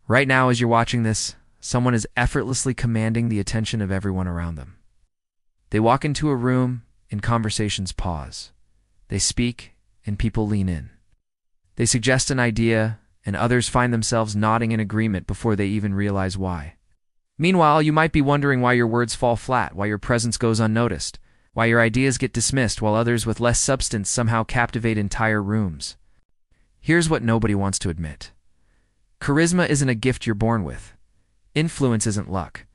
Right now, as you're watching this, someone is effortlessly commanding the attention of everyone around them. They walk into a room and conversations pause. They speak and people lean in. They suggest an idea and others find themselves nodding in agreement before they even realize why. Meanwhile, you might be wondering why your words fall flat, why your presence goes unnoticed, why your ideas get dismissed while others with less substance somehow captivate entire rooms. Here's what nobody wants to admit. Charisma isn't a gift you're born with. Influence isn't luck.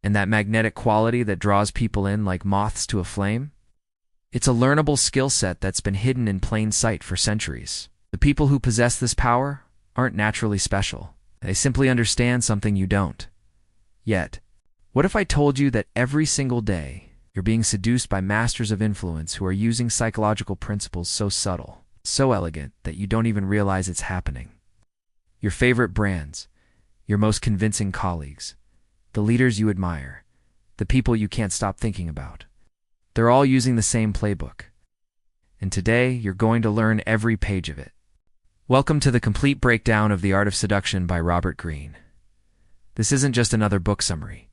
And that magnetic quality that draws people in like moths to a flame? It's a learnable skill set that's been hidden in plain sight for centuries. The people who possess this power aren't naturally special. They simply understand something you don't. Yet, what if I told you that every single day you're being seduced by masters of influence who are using psychological principles so subtle, so elegant, that you don't even realize it's happening? Your favorite brands, your most convincing colleagues, the leaders you admire, the people you can't stop thinking about. They're all using the same playbook. And today, you're going to learn every page of it. Welcome to the complete breakdown of The Art of Seduction by Robert Greene. This isn't just another book summary.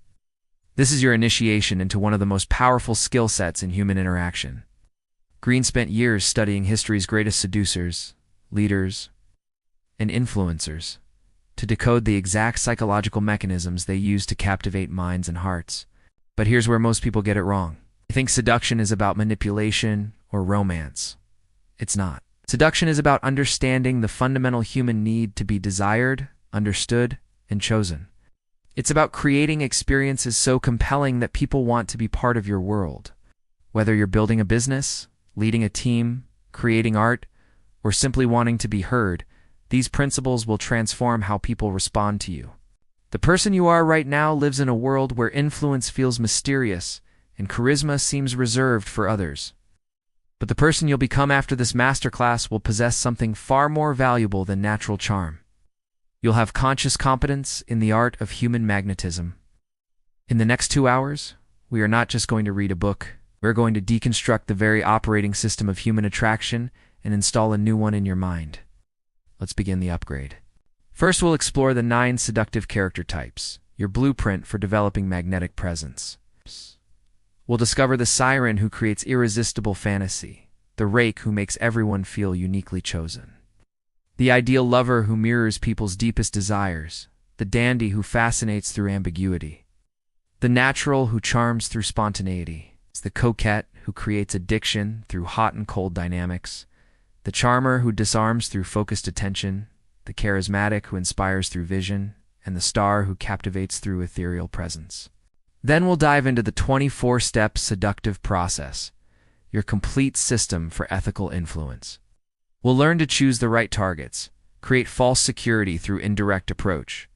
This is your initiation into one of the most powerful skill sets in human interaction. Greene spent years studying history's greatest seducers, leaders, and influencers to decode the exact psychological mechanisms they use to captivate minds and hearts. But here's where most people get it wrong. They think seduction is about manipulation or romance. It's not. Seduction is about understanding the fundamental human need to be desired, understood, and chosen. It's about creating experiences so compelling that people want to be part of your world. Whether you're building a business, leading a team, creating art, or simply wanting to be heard, these principles will transform how people respond to you. The person you are right now lives in a world where influence feels mysterious and charisma seems reserved for others. But the person you'll become after this masterclass will possess something far more valuable than natural charm. You'll have conscious competence in the art of human magnetism. In the next 2 hours, we are not just going to read a book. We're going to deconstruct the very operating system of human attraction and install a new one in your mind. Let's begin the upgrade. First, we'll explore the 9 seductive character types, your blueprint for developing magnetic presence. We'll discover the Siren who creates irresistible fantasy, the Rake who makes everyone feel uniquely chosen, the ideal lover who mirrors people's deepest desires, the dandy who fascinates through ambiguity, the natural who charms through spontaneity, the Coquette who creates addiction through hot and cold dynamics, the charmer who disarms through focused attention, the charismatic who inspires through vision, and the star who captivates through ethereal presence. Then we'll dive into the 24-step seductive process, your complete system for ethical influence. We'll learn to choose the right targets, create false security through indirect approach,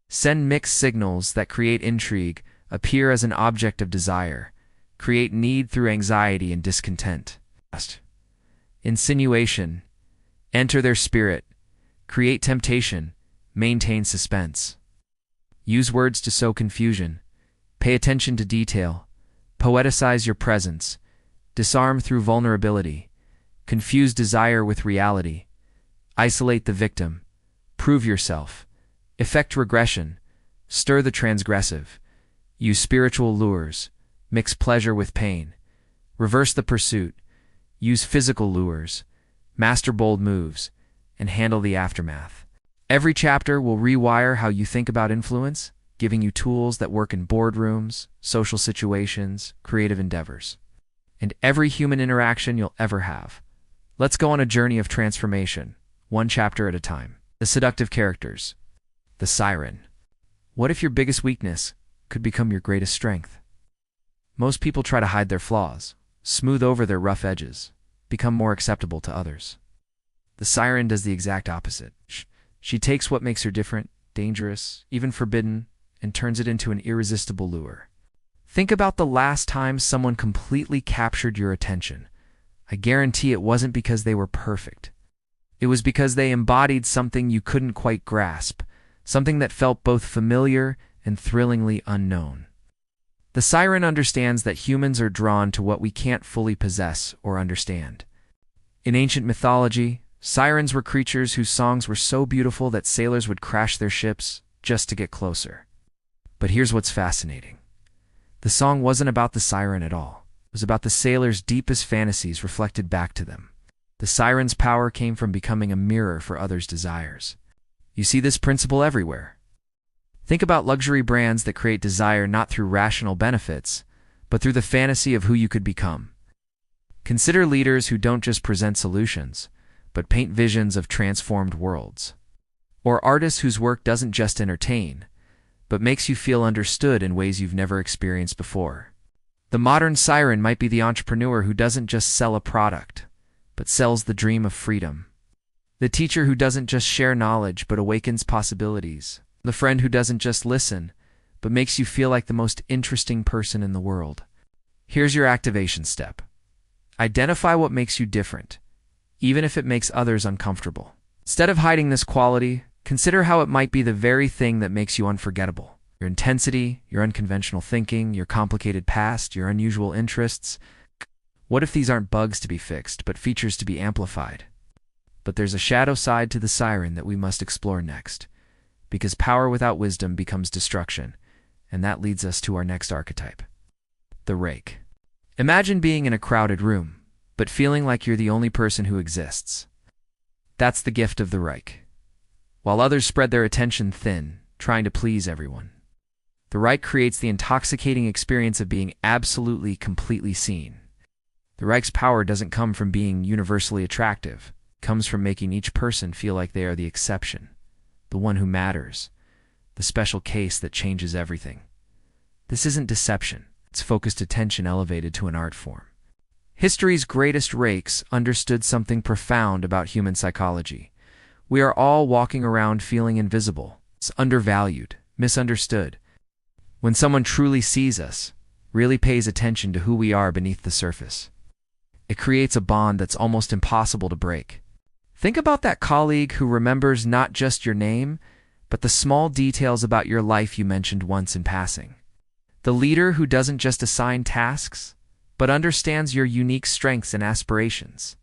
send mixed signals that create intrigue, appear as an object of desire, create need through anxiety and discontent. Insinuation, enter their spirit, create temptation, maintain suspense. Use words to sow confusion, pay attention to detail, poeticize your presence, disarm through vulnerability, confuse desire with reality, isolate the victim, prove yourself, effect regression, stir the transgressive, use spiritual lures, mix pleasure with pain, reverse the pursuit, use physical lures, master bold moves, and handle the aftermath. Every chapter will rewire how you think about influence, giving you tools that work in boardrooms, social situations, creative endeavors, and every human interaction you'll ever have. Let's go on a journey of transformation, one chapter at a time. The seductive characters. The Siren. What if your biggest weakness could become your greatest strength? Most people try to hide their flaws, smooth over their rough edges, become more acceptable to others. The Siren does the exact opposite. She takes what makes her different, dangerous, even forbidden, and turns it into an irresistible lure. Think about the last time someone completely captured your attention. I guarantee it wasn't because they were perfect. It was because they embodied something you couldn't quite grasp, something that felt both familiar and thrillingly unknown. The Siren understands that humans are drawn to what we can't fully possess or understand. In ancient mythology, Sirens were creatures whose songs were so beautiful that sailors would crash their ships just to get closer. But here's what's fascinating. The song wasn't about the siren at all. It was about the sailors' deepest fantasies reflected back to them. The siren's power came from becoming a mirror for others' desires. You see this principle everywhere. Think about luxury brands that create desire not through rational benefits, but through the fantasy of who you could become. Consider leaders who don't just present solutions, but paint visions of transformed worlds. Or artists whose work doesn't just entertain, but makes you feel understood in ways you've never experienced before. The modern siren might be the entrepreneur who doesn't just sell a product, but sells the dream of freedom. The teacher who doesn't just share knowledge, but awakens possibilities. The friend who doesn't just listen, but makes you feel like the most interesting person in the world. Here's your activation step. Identify what makes you different, even if it makes others uncomfortable. Instead of hiding this quality, consider how it might be the very thing that makes you unforgettable. Your intensity, your unconventional thinking, your complicated past, your unusual interests. What if these aren't bugs to be fixed, but features to be amplified? But there's a shadow side to the siren that we must explore next, because power without wisdom becomes destruction, and that leads us to our next archetype, the Rake. Imagine being in a crowded room, but feeling like you're the only person who exists. That's the gift of the Rake. While others spread their attention thin, trying to please everyone, the Rake creates the intoxicating experience of being absolutely, completely seen. The Rake's power doesn't come from being universally attractive. It comes from making each person feel like they are the exception, the one who matters, the special case that changes everything. This isn't deception. It's focused attention elevated to an art form. History's greatest rakes understood something profound about human psychology. We are all walking around feeling invisible, undervalued, misunderstood. When someone truly sees us, really pays attention to who we are beneath the surface, it creates a bond that's almost impossible to break. Think about that colleague who remembers not just your name, but the small details about your life you mentioned once in passing. The leader who doesn't just assign tasks, but understands your unique strengths and aspirations.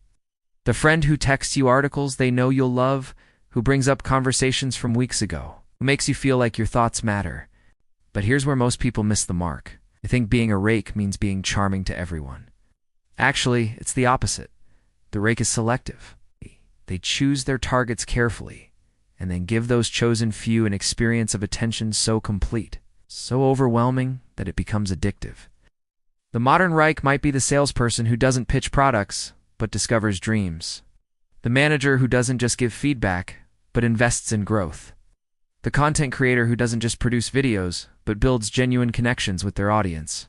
The friend who texts you articles they know you'll love, who brings up conversations from weeks ago, who makes you feel like your thoughts matter. But here's where most people miss the mark. They think being a Rake means being charming to everyone. Actually, it's the opposite. The Rake is selective. They choose their targets carefully, and then give those chosen few an experience of attention so complete, so overwhelming that it becomes addictive. The modern Rake might be the salesperson who doesn't pitch products, but discovers dreams. The manager who doesn't just give feedback, but invests in growth. The content creator who doesn't just produce videos, but builds genuine connections with their audience.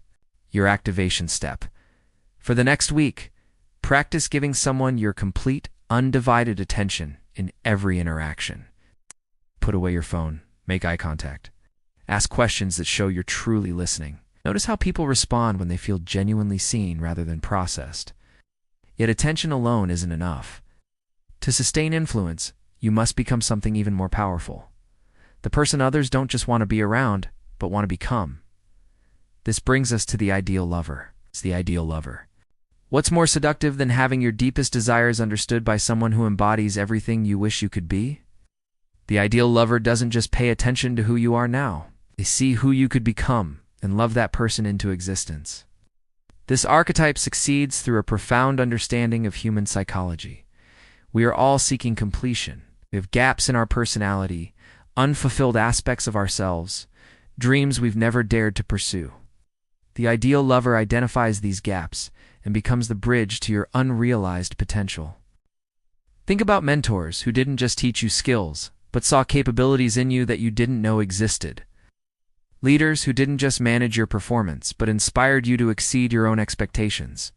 Your activation step. For the next week, practice giving someone your complete, undivided attention in every interaction. Put away your phone. Make eye contact. Ask questions that show you're truly listening. Notice how people respond when they feel genuinely seen rather than processed. Yet attention alone isn't enough. To sustain influence, you must become something even more powerful. The person others don't just want to be around, but want to become. This brings us to the ideal lover. It's the ideal lover. What's more seductive than having your deepest desires understood by someone who embodies everything you wish you could be? The ideal lover doesn't just pay attention to who you are now. They see who you could become and love that person into existence. This archetype succeeds through a profound understanding of human psychology. We are all seeking completion. We have gaps in our personality, unfulfilled aspects of ourselves, dreams we've never dared to pursue. The ideal lover identifies these gaps and becomes the bridge to your unrealized potential. Think about mentors who didn't just teach you skills, but saw capabilities in you that you didn't know existed. Leaders who didn't just manage your performance, but inspired you to exceed your own expectations.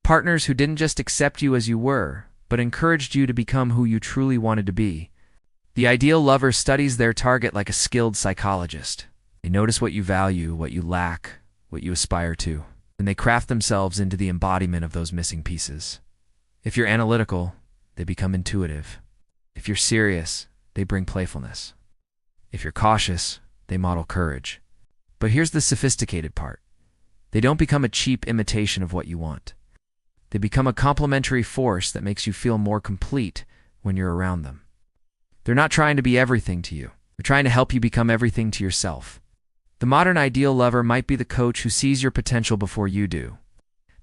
Partners who didn't just accept you as you were, but encouraged you to become who you truly wanted to be. The ideal lover studies their target like a skilled psychologist. They notice what you value, what you lack, what you aspire to, and they craft themselves into the embodiment of those missing pieces. If you're analytical, they become intuitive. If you're serious, they bring playfulness. If you're cautious, they model courage. But here's the sophisticated part. They don't become a cheap imitation of what you want. They become a complementary force that makes you feel more complete, when you're around them. They're not trying to be everything to you. They're trying to help you become everything to yourself. The modern ideal lover might be the coach who sees your potential before you do,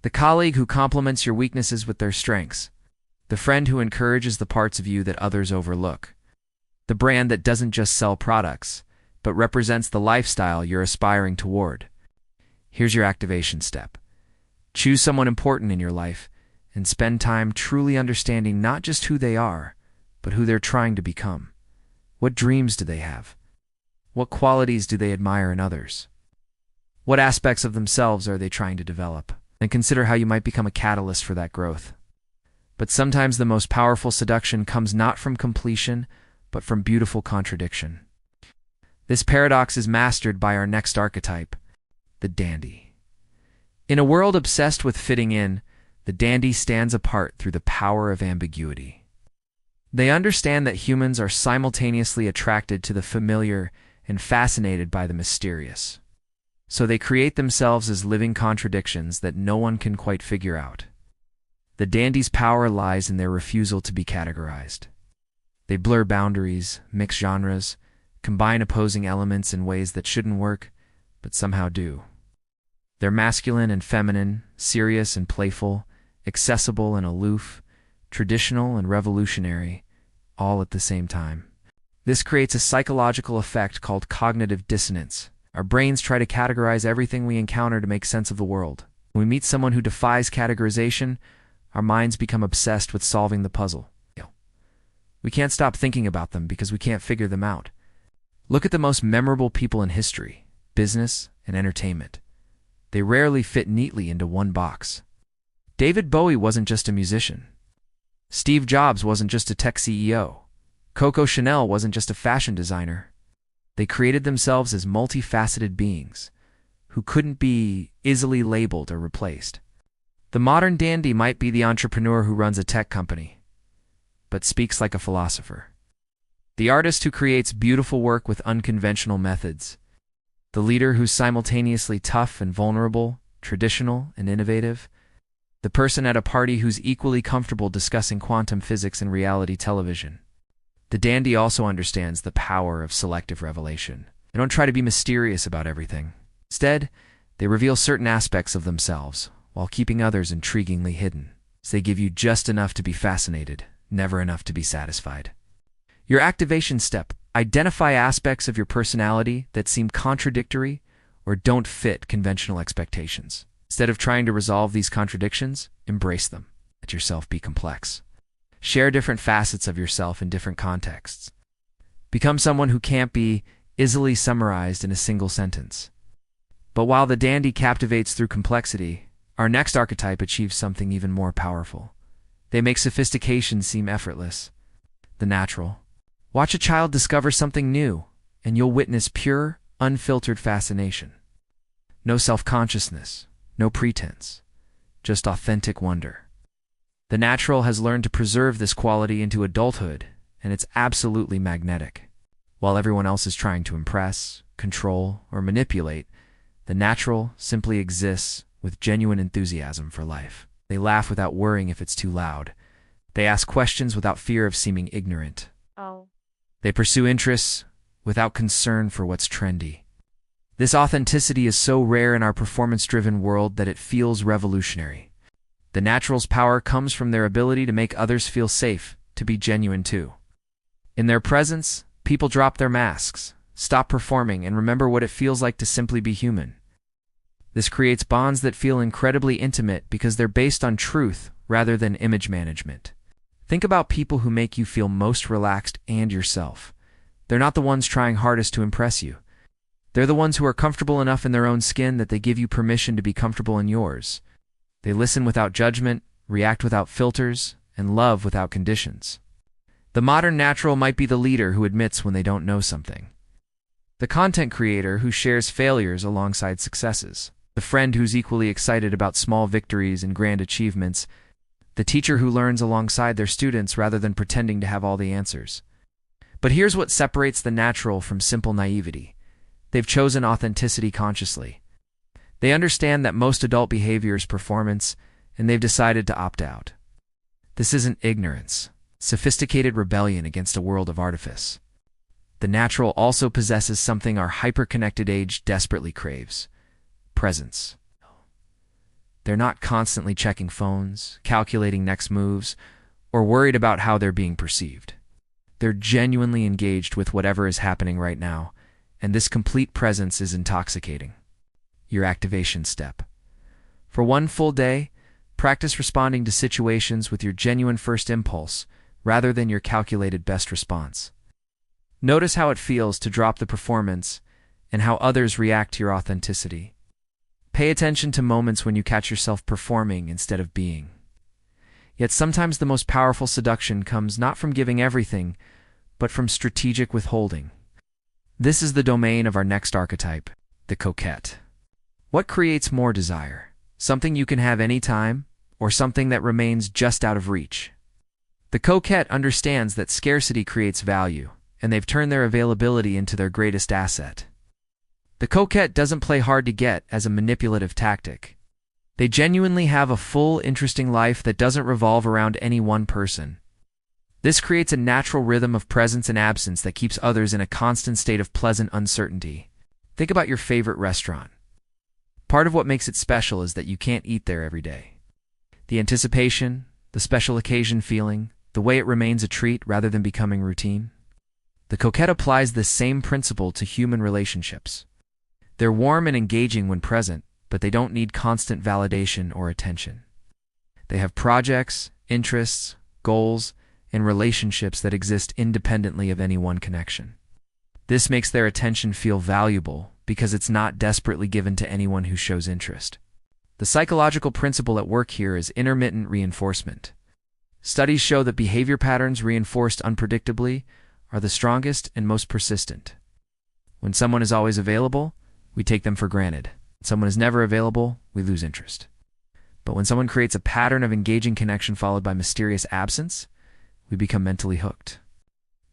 the colleague who complements your weaknesses with their strengths, the friend who encourages the parts of you that others overlook, the brand that doesn't just sell products, but represents the lifestyle you're aspiring toward. Here's your activation step. Choose someone important in your life and spend time truly understanding not just who they are, but who they're trying to become. What dreams do they have? What qualities do they admire in others? What aspects of themselves are they trying to develop? And consider how you might become a catalyst for that growth. But sometimes the most powerful seduction comes not from completion, but from beautiful contradiction. This paradox is mastered by our next archetype, the dandy. In a world obsessed with fitting in, the dandy stands apart through the power of ambiguity. They understand that humans are simultaneously attracted to the familiar and fascinated by the mysterious. So they create themselves as living contradictions that no one can quite figure out. The dandy's power lies in their refusal to be categorized. They blur boundaries, mix genres, combine opposing elements in ways that shouldn't work, but somehow do. They're masculine and feminine, serious and playful, accessible and aloof, traditional and revolutionary, all at the same time. This creates a psychological effect called cognitive dissonance. Our brains try to categorize everything we encounter to make sense of the world. When we meet someone who defies categorization, our minds become obsessed with solving the puzzle. We can't stop thinking about them because we can't figure them out. Look at the most memorable people in history, business, and entertainment. They rarely fit neatly into one box. David Bowie wasn't just a musician. Steve Jobs wasn't just a tech CEO. Coco Chanel wasn't just a fashion designer. They created themselves as multifaceted beings who couldn't be easily labeled or replaced. The modern dandy might be the entrepreneur who runs a tech company, but speaks like a philosopher. The artist who creates beautiful work with unconventional methods. The leader who's simultaneously tough and vulnerable, traditional and innovative. The person at a party who's equally comfortable discussing quantum physics and reality television. The dandy also understands the power of selective revelation. They don't try to be mysterious about everything. Instead, they reveal certain aspects of themselves while keeping others intriguingly hidden. So they give you just enough to be fascinated, never enough to be satisfied. Your activation step: identify aspects of your personality that seem contradictory or don't fit conventional expectations. Instead of trying to resolve these contradictions, embrace them. Let yourself be complex. Share different facets of yourself in different contexts. Become someone who can't be easily summarized in a single sentence. But while the dandy captivates through complexity, our next archetype achieves something even more powerful. They make sophistication seem effortless. The natural. Watch a child discover something new, and you'll witness pure, unfiltered fascination. No self-consciousness, no pretense, just authentic wonder. The natural has learned to preserve this quality into adulthood, and it's absolutely magnetic. While everyone else is trying to impress, control, or manipulate, the natural simply exists with genuine enthusiasm for life. They laugh without worrying if it's too loud. They ask questions without fear of seeming ignorant. They pursue interests without concern for what's trendy. This authenticity is so rare in our performance-driven world that it feels revolutionary. The natural's power comes from their ability to make others feel safe, to be genuine too. In their presence, people drop their masks, stop performing, and remember what it feels like to simply be human. This creates bonds that feel incredibly intimate because they're based on truth rather than image management. Think about people who make you feel most relaxed and yourself. They're not the ones trying hardest to impress you. They're the ones who are comfortable enough in their own skin that they give you permission to be comfortable in yours. They listen without judgment, react without filters, and love without conditions. The modern natural might be the leader who admits when they don't know something. The content creator who shares failures alongside successes. The friend who's equally excited about small victories and grand achievements. The teacher who learns alongside their students rather than pretending to have all the answers. But here's what separates the natural from simple naivety. They've chosen authenticity consciously. They understand that most adult behavior is performance, and they've decided to opt out. This isn't ignorance. sophisticated rebellion against a world of artifice. The natural also possesses something our hyper-connected age desperately craves: presence. They're not constantly checking phones, calculating next moves, or worried about how they're being perceived. They're genuinely engaged with whatever is happening right now, and this complete presence is intoxicating. Your activation step. For one full day, practice responding to situations with your genuine first impulse rather than your calculated best response. Notice how it feels to drop the performance and how others react to your authenticity. Pay attention to moments when you catch yourself performing instead of being. Yet sometimes the most powerful seduction comes not from giving everything, but from strategic withholding. This is the domain of our next archetype, the Coquette. What creates more desire? Something you can have any time, or something that remains just out of reach? The Coquette understands that scarcity creates value, and they've turned their availability into their greatest asset. The Coquette doesn't play hard to get as a manipulative tactic. They genuinely have a full, interesting life that doesn't revolve around any one person. This creates a natural rhythm of presence and absence that keeps others in a constant state of pleasant uncertainty. Think about your favorite restaurant. Part of what makes it special is that you can't eat there every day. The anticipation, the special occasion feeling, the way it remains a treat rather than becoming routine. The Coquette applies this same principle to human relationships. They're warm and engaging when present, but they don't need constant validation or attention. They have projects, interests, goals, and relationships that exist independently of any one connection. This makes their attention feel valuable because it's not desperately given to anyone who shows interest. The psychological principle at work here is intermittent reinforcement. Studies show that behavior patterns reinforced unpredictably are the strongest and most persistent. When someone is always available, we take them for granted. When someone is never available, we lose interest. But when someone creates a pattern of engaging connection followed by mysterious absence, we become mentally hooked.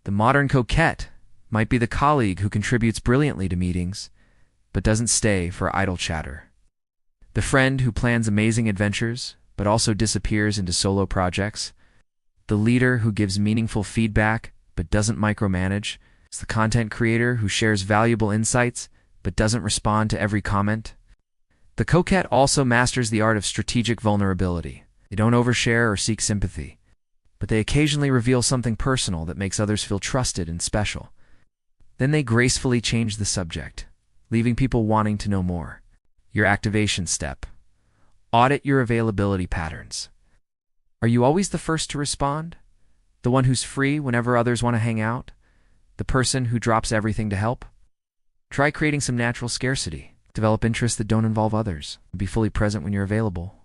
The modern Coquette might be the colleague who contributes brilliantly to meetings, but doesn't stay for idle chatter. The friend who plans amazing adventures, but also disappears into solo projects. The leader who gives meaningful feedback, but doesn't micromanage. It's the content creator who shares valuable insights, but doesn't respond to every comment. The Coquette also masters the art of strategic vulnerability. They don't overshare or seek sympathy, but they occasionally reveal something personal that makes others feel trusted and special. Then they gracefully change the subject, leaving people wanting to know more. Your activation step. Audit your availability patterns. Are you always the first to respond? The one who's free whenever others want to hang out? The person who drops everything to help? Try creating some natural scarcity. Develop interests that don't involve others. Be fully present when you're available,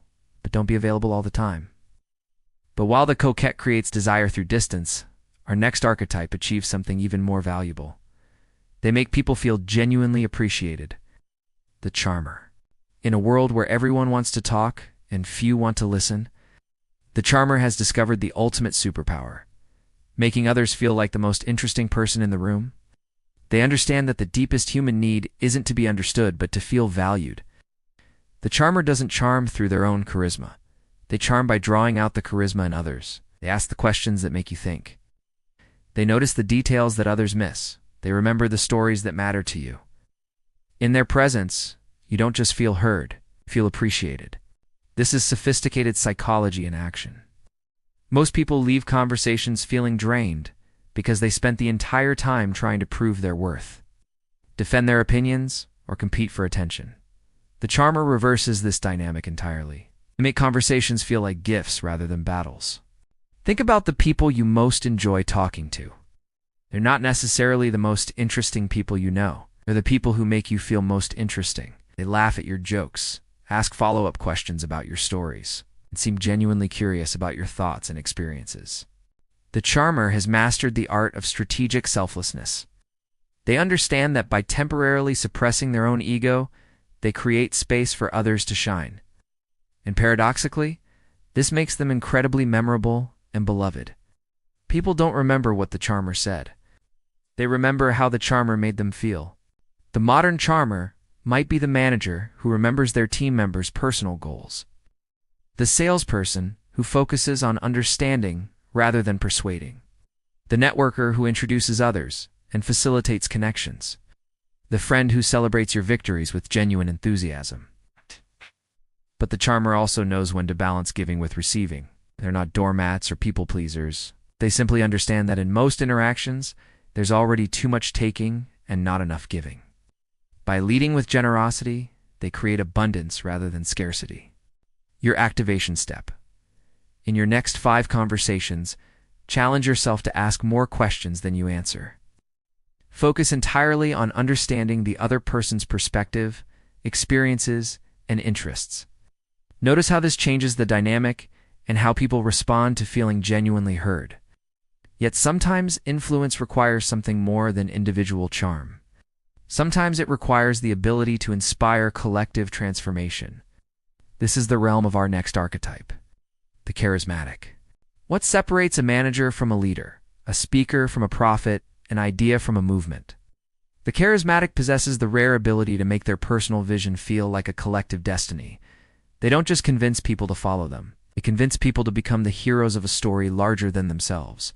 but don't be available all the time. But while the Coquette creates desire through distance, our next archetype achieves something even more valuable. They make people feel genuinely appreciated. The charmer. In a world where everyone wants to talk and few want to listen, the charmer has discovered the ultimate superpower, making others feel like the most interesting person in the room. They understand that the deepest human need isn't to be understood, but to feel valued. The charmer doesn't charm through their own charisma. They charm by drawing out the charisma in others. They ask the questions that make you think. They notice the details that others miss. They remember the stories that matter to you. In their presence, you don't just feel heard, you feel appreciated. This is sophisticated psychology in action. Most people leave conversations feeling drained because they spent the entire time trying to prove their worth, defend their opinions, or compete for attention. The charmer reverses this dynamic entirely. They make conversations feel like gifts rather than battles. Think about the people you most enjoy talking to. They're not necessarily the most interesting people you know. They're the people who make you feel most interesting. They laugh at your jokes, ask follow-up questions about your stories, and seem genuinely curious about your thoughts and experiences. The charmer has mastered the art of strategic selflessness. They understand that by temporarily suppressing their own ego, they create space for others to shine. And paradoxically, this makes them incredibly memorable and beloved. People don't remember what the charmer said. They remember how the charmer made them feel. The modern charmer might be the manager who remembers their team members' personal goals. The salesperson who focuses on understanding rather than persuading. The networker who introduces others and facilitates connections. The friend who celebrates your victories with genuine enthusiasm. But the charmer also knows when to balance giving with receiving. They're not doormats or people pleasers. They simply understand that in most interactions, there's already too much taking and not enough giving. By leading with generosity, they create abundance rather than scarcity. Your activation step. In your next 5 conversations, challenge yourself to ask more questions than you answer. Focus entirely on understanding the other person's perspective, experiences, and interests. Notice how this changes the dynamic and how people respond to feeling genuinely heard. Yet sometimes influence requires something more than individual charm. Sometimes it requires the ability to inspire collective transformation. This is the realm of our next archetype, the charismatic. What separates a manager from a leader, a speaker from a prophet, an idea from a movement? The charismatic possesses the rare ability to make their personal vision feel like a collective destiny. They don't just convince people to follow them. They convince people to become the heroes of a story larger than themselves.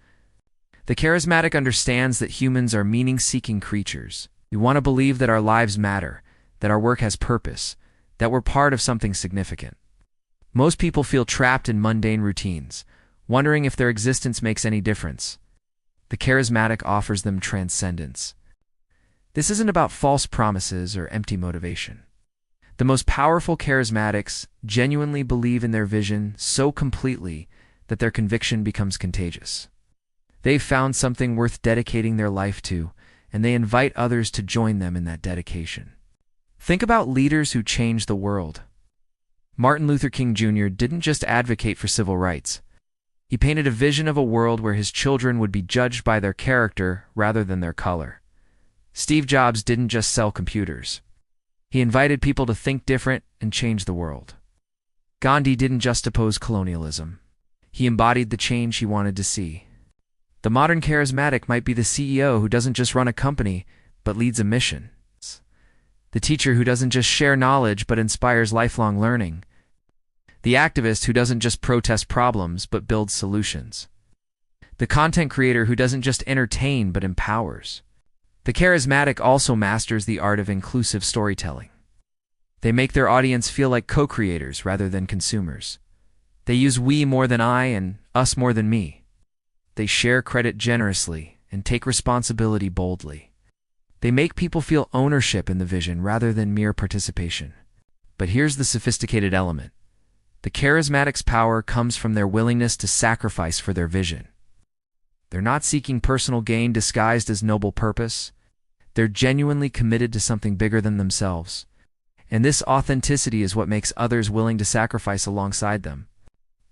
The charismatic understands that humans are meaning-seeking creatures. We want to believe that our lives matter, that our work has purpose, that we're part of something significant. Most people feel trapped in mundane routines, wondering if their existence makes any difference. The charismatic offers them transcendence. This isn't about false promises or empty motivation. The most powerful charismatics genuinely believe in their vision so completely that their conviction becomes contagious. They've found something worth dedicating their life to, and they invite others to join them in that dedication. Think about leaders who changed the world. Martin Luther King Jr. didn't just advocate for civil rights. He painted a vision of a world where his children would be judged by their character rather than their color. Steve Jobs didn't just sell computers. He invited people to think different and change the world. Gandhi didn't just oppose colonialism. He embodied the change he wanted to see. The modern charismatic might be the CEO who doesn't just run a company, but leads a mission. The teacher who doesn't just share knowledge, but inspires lifelong learning. The activist who doesn't just protest problems, but builds solutions. The content creator who doesn't just entertain, but empowers. The charismatic also masters the art of inclusive storytelling. They make their audience feel like co-creators rather than consumers. They use we more than I and us more than me. They share credit generously and take responsibility boldly. They make people feel ownership in the vision rather than mere participation. But here's the sophisticated element. The charismatic's power comes from their willingness to sacrifice for their vision. They're not seeking personal gain disguised as noble purpose. They're genuinely committed to something bigger than themselves. And this authenticity is what makes others willing to sacrifice alongside them.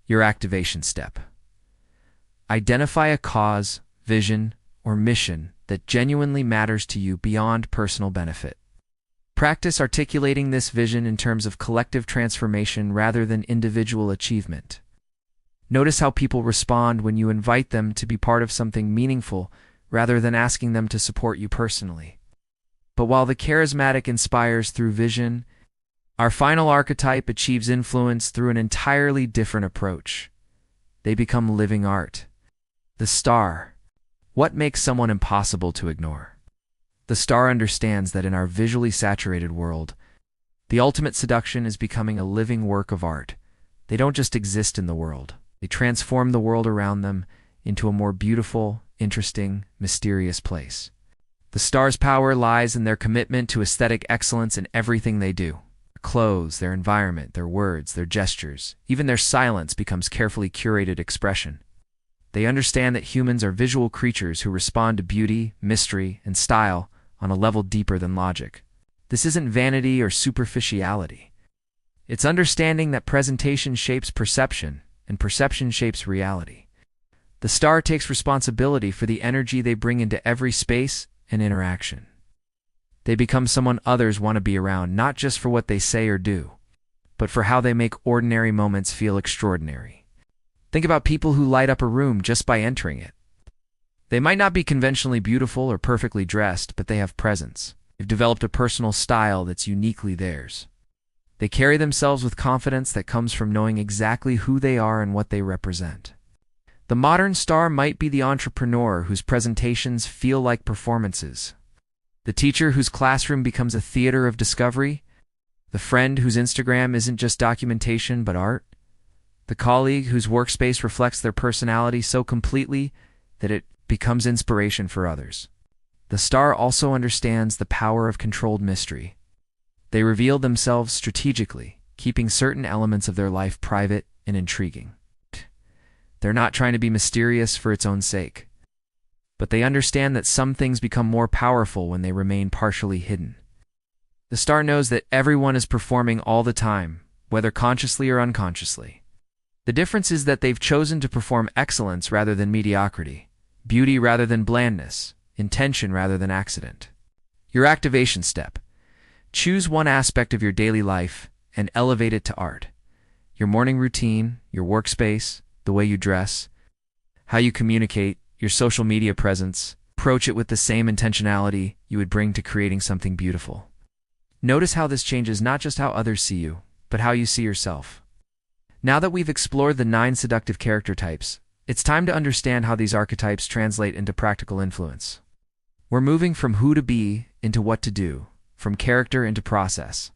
Your activation step. Identify a cause, vision, or mission that genuinely matters to you beyond personal benefit. Practice articulating this vision in terms of collective transformation rather than individual achievement. Notice how people respond when you invite them to be part of something meaningful rather than asking them to support you personally. But while the charismatic inspires through vision, our final archetype achieves influence through an entirely different approach. They become living art. The star. What makes someone impossible to ignore? The star understands that in our visually saturated world, the ultimate seduction is becoming a living work of art. They don't just exist in the world. They transform the world around them into a more beautiful, interesting, mysterious place. The star's power lies in their commitment to aesthetic excellence in everything they do. Their clothes, their environment, their words, their gestures, even their silence becomes carefully curated expression. They understand that humans are visual creatures who respond to beauty, mystery, and style on a level deeper than logic. This isn't vanity or superficiality. It's understanding that presentation shapes perception, and perception shapes reality. The star takes responsibility for the energy they bring into every space and interaction. They become someone others want to be around, not just for what they say or do, but for how they make ordinary moments feel extraordinary. Think about people who light up a room just by entering it. They might not be conventionally beautiful or perfectly dressed, but they have presence. They've developed a personal style that's uniquely theirs. They carry themselves with confidence that comes from knowing exactly who they are and what they represent. The modern star might be the entrepreneur whose presentations feel like performances, the teacher whose classroom becomes a theater of discovery, the friend whose Instagram isn't just documentation but art, the colleague whose workspace reflects their personality so completely that it becomes inspiration for others. The star also understands the power of controlled mystery. They reveal themselves strategically, keeping certain elements of their life private and intriguing. They're not trying to be mysterious for its own sake, but they understand that some things become more powerful when they remain partially hidden. The star knows that everyone is performing all the time, whether consciously or unconsciously. The difference is that they've chosen to perform excellence rather than mediocrity, beauty rather than blandness, intention rather than accident. Your activation step. Choose one aspect of your daily life and elevate it to art. Your morning routine, your workspace, the way you dress, how you communicate, your social media presence. Approach it with the same intentionality you would bring to creating something beautiful. Notice how this changes not just how others see you, but how you see yourself. Now that we've explored the 9 seductive character types, it's time to understand how these archetypes translate into practical influence. We're moving from who to be into what to do, from character into process.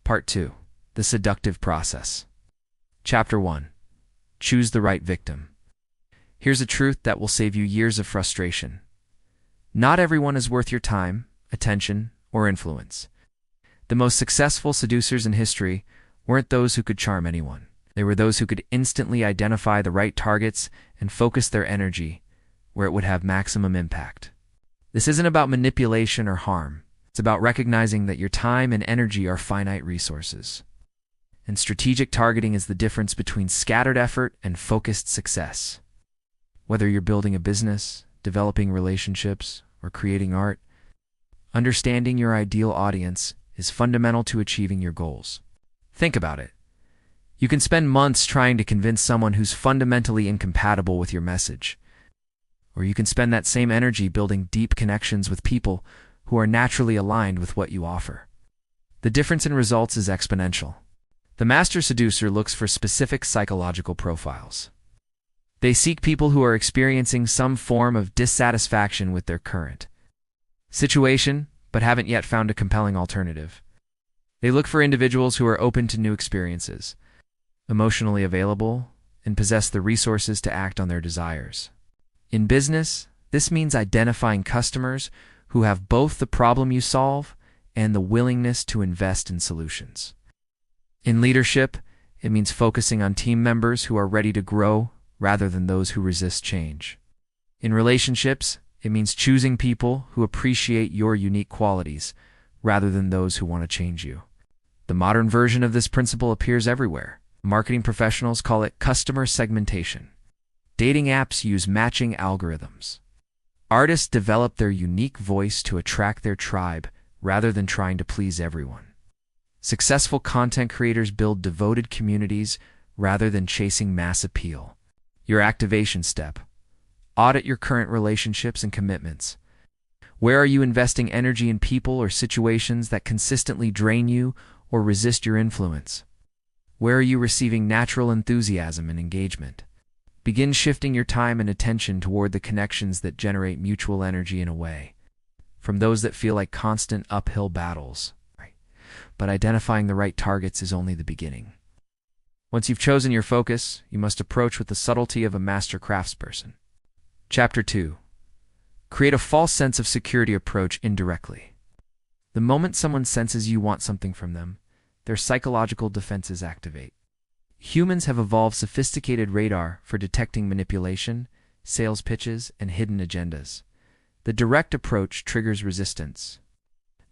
Part 2. The seductive process. Chapter 1. Choose the right victim. Here's a truth that will save you years of frustration. Not everyone is worth your time, attention, or influence. The most successful seducers in history weren't those who could charm anyone. They were those who could instantly identify the right targets and focus their energy where it would have maximum impact. This isn't about manipulation or harm. It's about recognizing that your time and energy are finite resources. And strategic targeting is the difference between scattered effort and focused success. Whether you're building a business, developing relationships, or creating art, understanding your ideal audience is fundamental to achieving your goals. Think about it. You can spend months trying to convince someone who's fundamentally incompatible with your message. Or you can spend that same energy building deep connections with people who are naturally aligned with what you offer. The difference in results is exponential. The master seducer looks for specific psychological profiles. They seek people who are experiencing some form of dissatisfaction with their current situation, but haven't yet found a compelling alternative. They look for individuals who are open to new experiences, emotionally available, and possess the resources to act on their desires. In business, this means identifying customers who have both the problem you solve and the willingness to invest in solutions. In leadership, it means focusing on team members who are ready to grow rather than those who resist change. In relationships, it means choosing people who appreciate your unique qualities rather than those who want to change you. The modern version of this principle appears everywhere. Marketing professionals call it customer segmentation. Dating apps use matching algorithms. Artists develop their unique voice to attract their tribe rather than trying to please everyone. Successful content creators build devoted communities rather than chasing mass appeal. Your activation step. Audit your current relationships and commitments. Where are you investing energy in people or situations that consistently drain you or resist your influence? Where are you receiving natural enthusiasm and engagement? Begin shifting your time and attention toward the connections that generate mutual energy and away from those that feel like constant uphill battles. But identifying the right targets is only the beginning. Once you've chosen your focus, you must approach with the subtlety of a master craftsperson. Chapter 2. Create a false sense of security approach indirectly. The moment someone senses you want something from them, their psychological defenses activate. Humans have evolved sophisticated radar for detecting manipulation, sales pitches, and hidden agendas. The direct approach triggers resistance.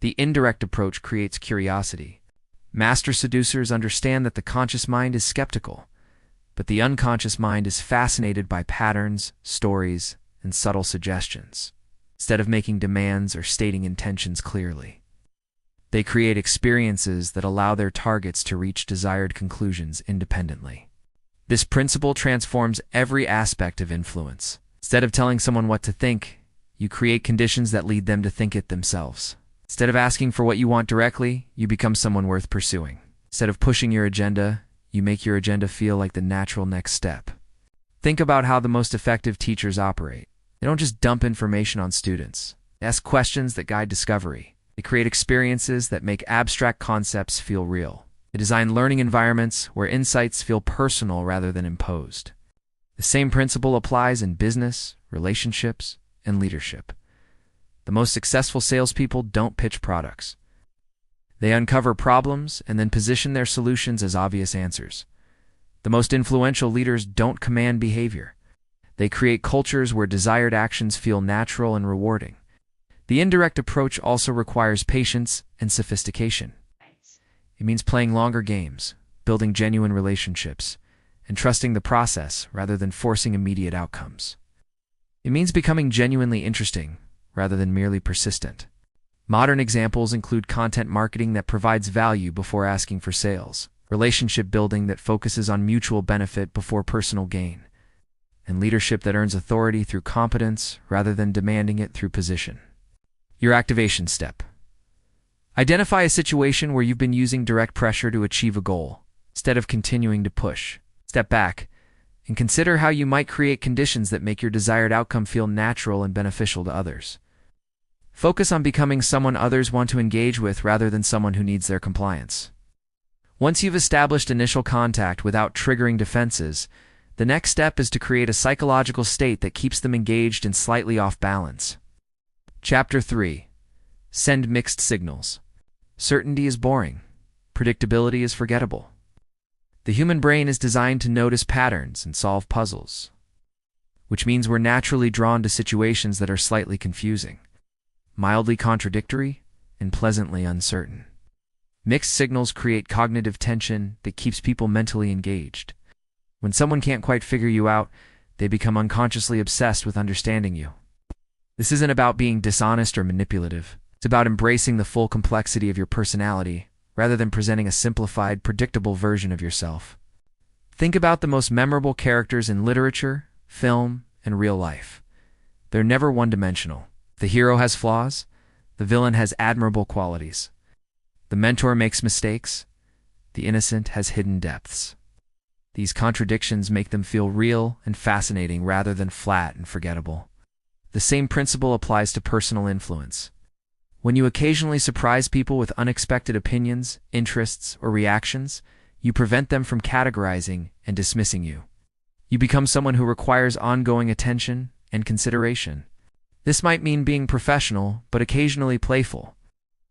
The indirect approach creates curiosity. Master seducers understand that the conscious mind is skeptical, but the unconscious mind is fascinated by patterns, stories, and subtle suggestions. Instead of making demands or stating intentions clearly, they create experiences that allow their targets to reach desired conclusions independently. This principle transforms every aspect of influence. Instead of telling someone what to think, you create conditions that lead them to think it themselves. Instead of asking for what you want directly, you become someone worth pursuing. Instead of pushing your agenda, you make your agenda feel like the natural next step. Think about how the most effective teachers operate. They don't just dump information on students. They ask questions that guide discovery. They create experiences that make abstract concepts feel real. They design learning environments where insights feel personal rather than imposed. The same principle applies in business, relationships, and leadership. The most successful salespeople don't pitch products. They uncover problems and then position their solutions as obvious answers. The most influential leaders don't command behavior. They create cultures where desired actions feel natural and rewarding. The indirect approach also requires patience and sophistication. It means playing longer games, building genuine relationships, and trusting the process rather than forcing immediate outcomes. It means becoming genuinely interesting rather than merely persistent. Modern examples include content marketing that provides value before asking for sales, relationship building that focuses on mutual benefit before personal gain, and leadership that earns authority through competence rather than demanding it through position. Your activation step. Identify a situation where you've been using direct pressure to achieve a goal, instead of continuing to push. Step back and consider how you might create conditions that make your desired outcome feel natural and beneficial to others. Focus on becoming someone others want to engage with rather than someone who needs their compliance. Once you've established initial contact without triggering defenses, the next step is to create a psychological state that keeps them engaged and slightly off balance. Chapter 3. Send mixed signals. Certainty is boring. Predictability is forgettable. The human brain is designed to notice patterns and solve puzzles, which means we're naturally drawn to situations that are slightly confusing, mildly contradictory, and pleasantly uncertain. Mixed signals create cognitive tension that keeps people mentally engaged. When someone can't quite figure you out, they become unconsciously obsessed with understanding you. This isn't about being dishonest or manipulative. It's about embracing the full complexity of your personality, rather than presenting a simplified, predictable version of yourself. Think about the most memorable characters in literature, film, and real life. They're never one-dimensional. The hero has flaws. The villain has admirable qualities. The mentor makes mistakes. The innocent has hidden depths. These contradictions make them feel real and fascinating rather than flat and forgettable. The same principle applies to personal influence. When you occasionally surprise people with unexpected opinions, interests, or reactions, you prevent them from categorizing and dismissing you. You become someone who requires ongoing attention and consideration. This might mean being professional, but occasionally playful,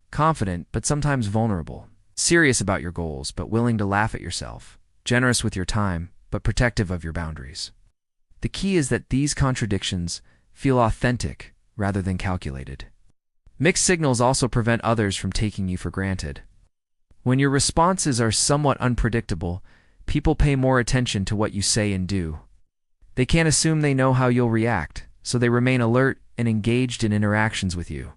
confident, but sometimes vulnerable, serious about your goals, but willing to laugh at yourself, generous with your time, but protective of your boundaries. The key is that these contradictions feel authentic rather than calculated. Mixed signals also prevent others from taking you for granted. When your responses are somewhat unpredictable, people pay more attention to what you say and do. They can't assume they know how you'll react, so they remain alert and engaged in interactions with you.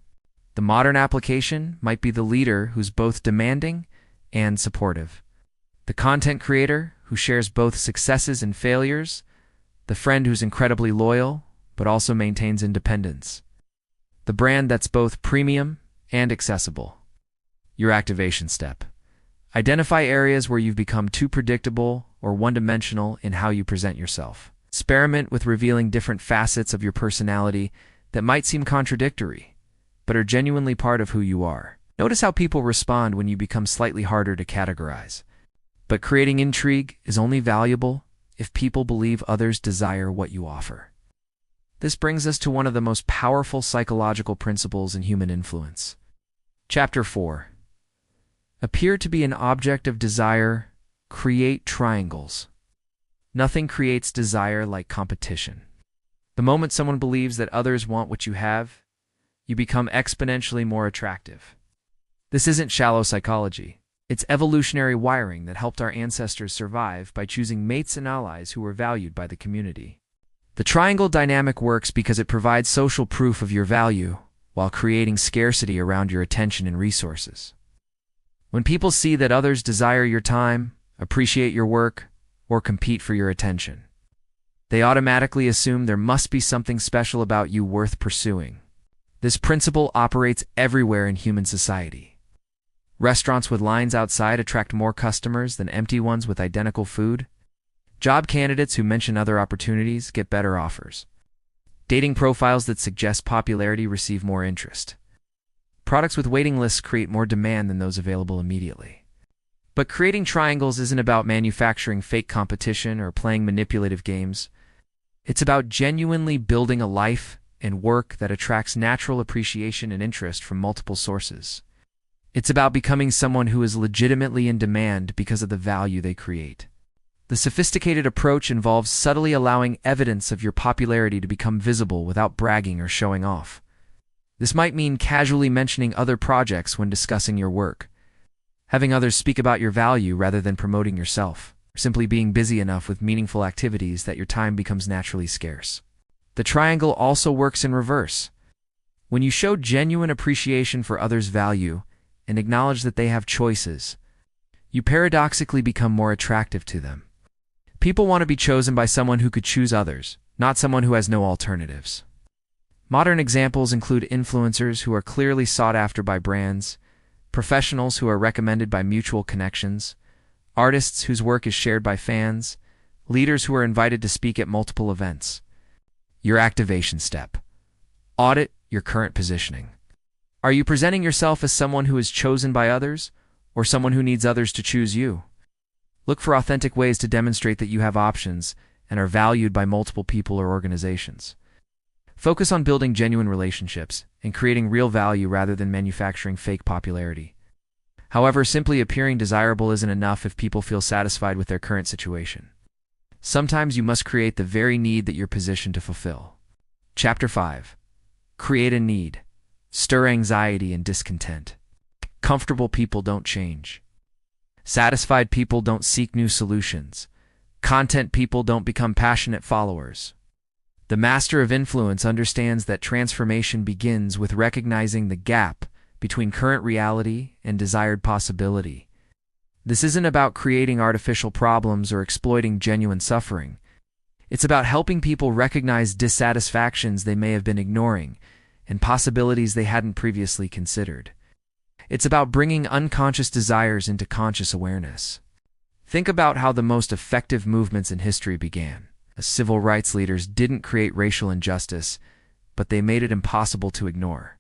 The modern application might be the leader who's both demanding and supportive, the content creator who shares both successes and failures, the friend who's incredibly loyal but also maintains independence, the brand that's both premium and accessible. Your activation step. Identify areas where you've become too predictable or one-dimensional in how you present yourself. Experiment with revealing different facets of your personality that might seem contradictory, but are genuinely part of who you are. Notice how people respond when you become slightly harder to categorize. But creating intrigue is only valuable if people believe others desire what you offer. This brings us to one of the most powerful psychological principles in human influence. Chapter 4. Appear to be an object of desire, create triangles. Nothing creates desire like competition. The moment someone believes that others want what you have, you become exponentially more attractive. This isn't shallow psychology. It's evolutionary wiring that helped our ancestors survive by choosing mates and allies who were valued by the community. The triangle dynamic works because it provides social proof of your value while creating scarcity around your attention and resources. When people see that others desire your time, appreciate your work, or compete for your attention, they automatically assume there must be something special about you worth pursuing. This principle operates everywhere in human society. Restaurants with lines outside attract more customers than empty ones with identical food. Job candidates who mention other opportunities get better offers. Dating profiles that suggest popularity receive more interest. Products with waiting lists create more demand than those available immediately. But creating triangles isn't about manufacturing fake competition or playing manipulative games. It's about genuinely building a life and work that attracts natural appreciation and interest from multiple sources. It's about becoming someone who is legitimately in demand because of the value they create. The sophisticated approach involves subtly allowing evidence of your popularity to become visible without bragging or showing off. This might mean casually mentioning other projects when discussing your work, having others speak about your value rather than promoting yourself, or simply being busy enough with meaningful activities that your time becomes naturally scarce. The triangle also works in reverse. When you show genuine appreciation for others' value and acknowledge that they have choices, you paradoxically become more attractive to them. People want to be chosen by someone who could choose others, not someone who has no alternatives. Modern examples include influencers who are clearly sought after by brands, professionals who are recommended by mutual connections, artists whose work is shared by fans, leaders who are invited to speak at multiple events. Your activation step. Audit your current positioning. Are you presenting yourself as someone who is chosen by others, or someone who needs others to choose you? Look for authentic ways to demonstrate that you have options and are valued by multiple people or organizations. Focus on building genuine relationships and creating real value rather than manufacturing fake popularity. However, simply appearing desirable isn't enough if people feel satisfied with their current situation. Sometimes you must create the very need that you're positioned to fulfill. Chapter 5. Create a need. Stir anxiety and discontent. Comfortable people don't change. Satisfied people don't seek new solutions. Content people don't become passionate followers. The master of influence understands that transformation begins with recognizing the gap between current reality and desired possibility. This isn't about creating artificial problems or exploiting genuine suffering. It's about helping people recognize dissatisfactions they may have been ignoring and possibilities they hadn't previously considered. It's about bringing unconscious desires into conscious awareness. Think about how the most effective movements in history began. Civil rights leaders didn't create racial injustice, but they made it impossible to ignore.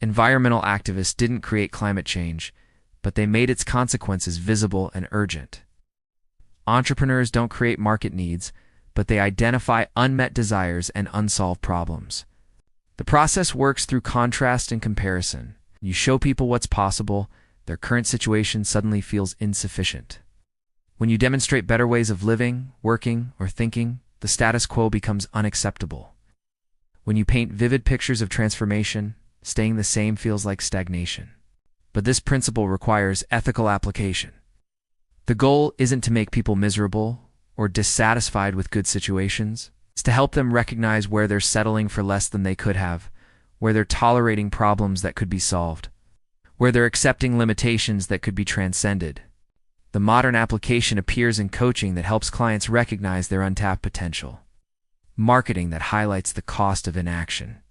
Environmental activists didn't create climate change, but they made its consequences visible and urgent. Entrepreneurs don't create market needs, but they identify unmet desires and unsolved problems. The process works through contrast and comparison. You show people what's possible, their current situation suddenly feels insufficient. When you demonstrate better ways of living, working, or thinking, the status quo becomes unacceptable. When you paint vivid pictures of transformation, staying the same feels like stagnation. But this principle requires ethical application. The goal isn't to make people miserable or dissatisfied with good situations. It's to help them recognize where they're settling for less than they could have, where they're tolerating problems that could be solved, where they're accepting limitations that could be transcended. The modern application appears in coaching that helps clients recognize their untapped potential, marketing that highlights the cost of inaction,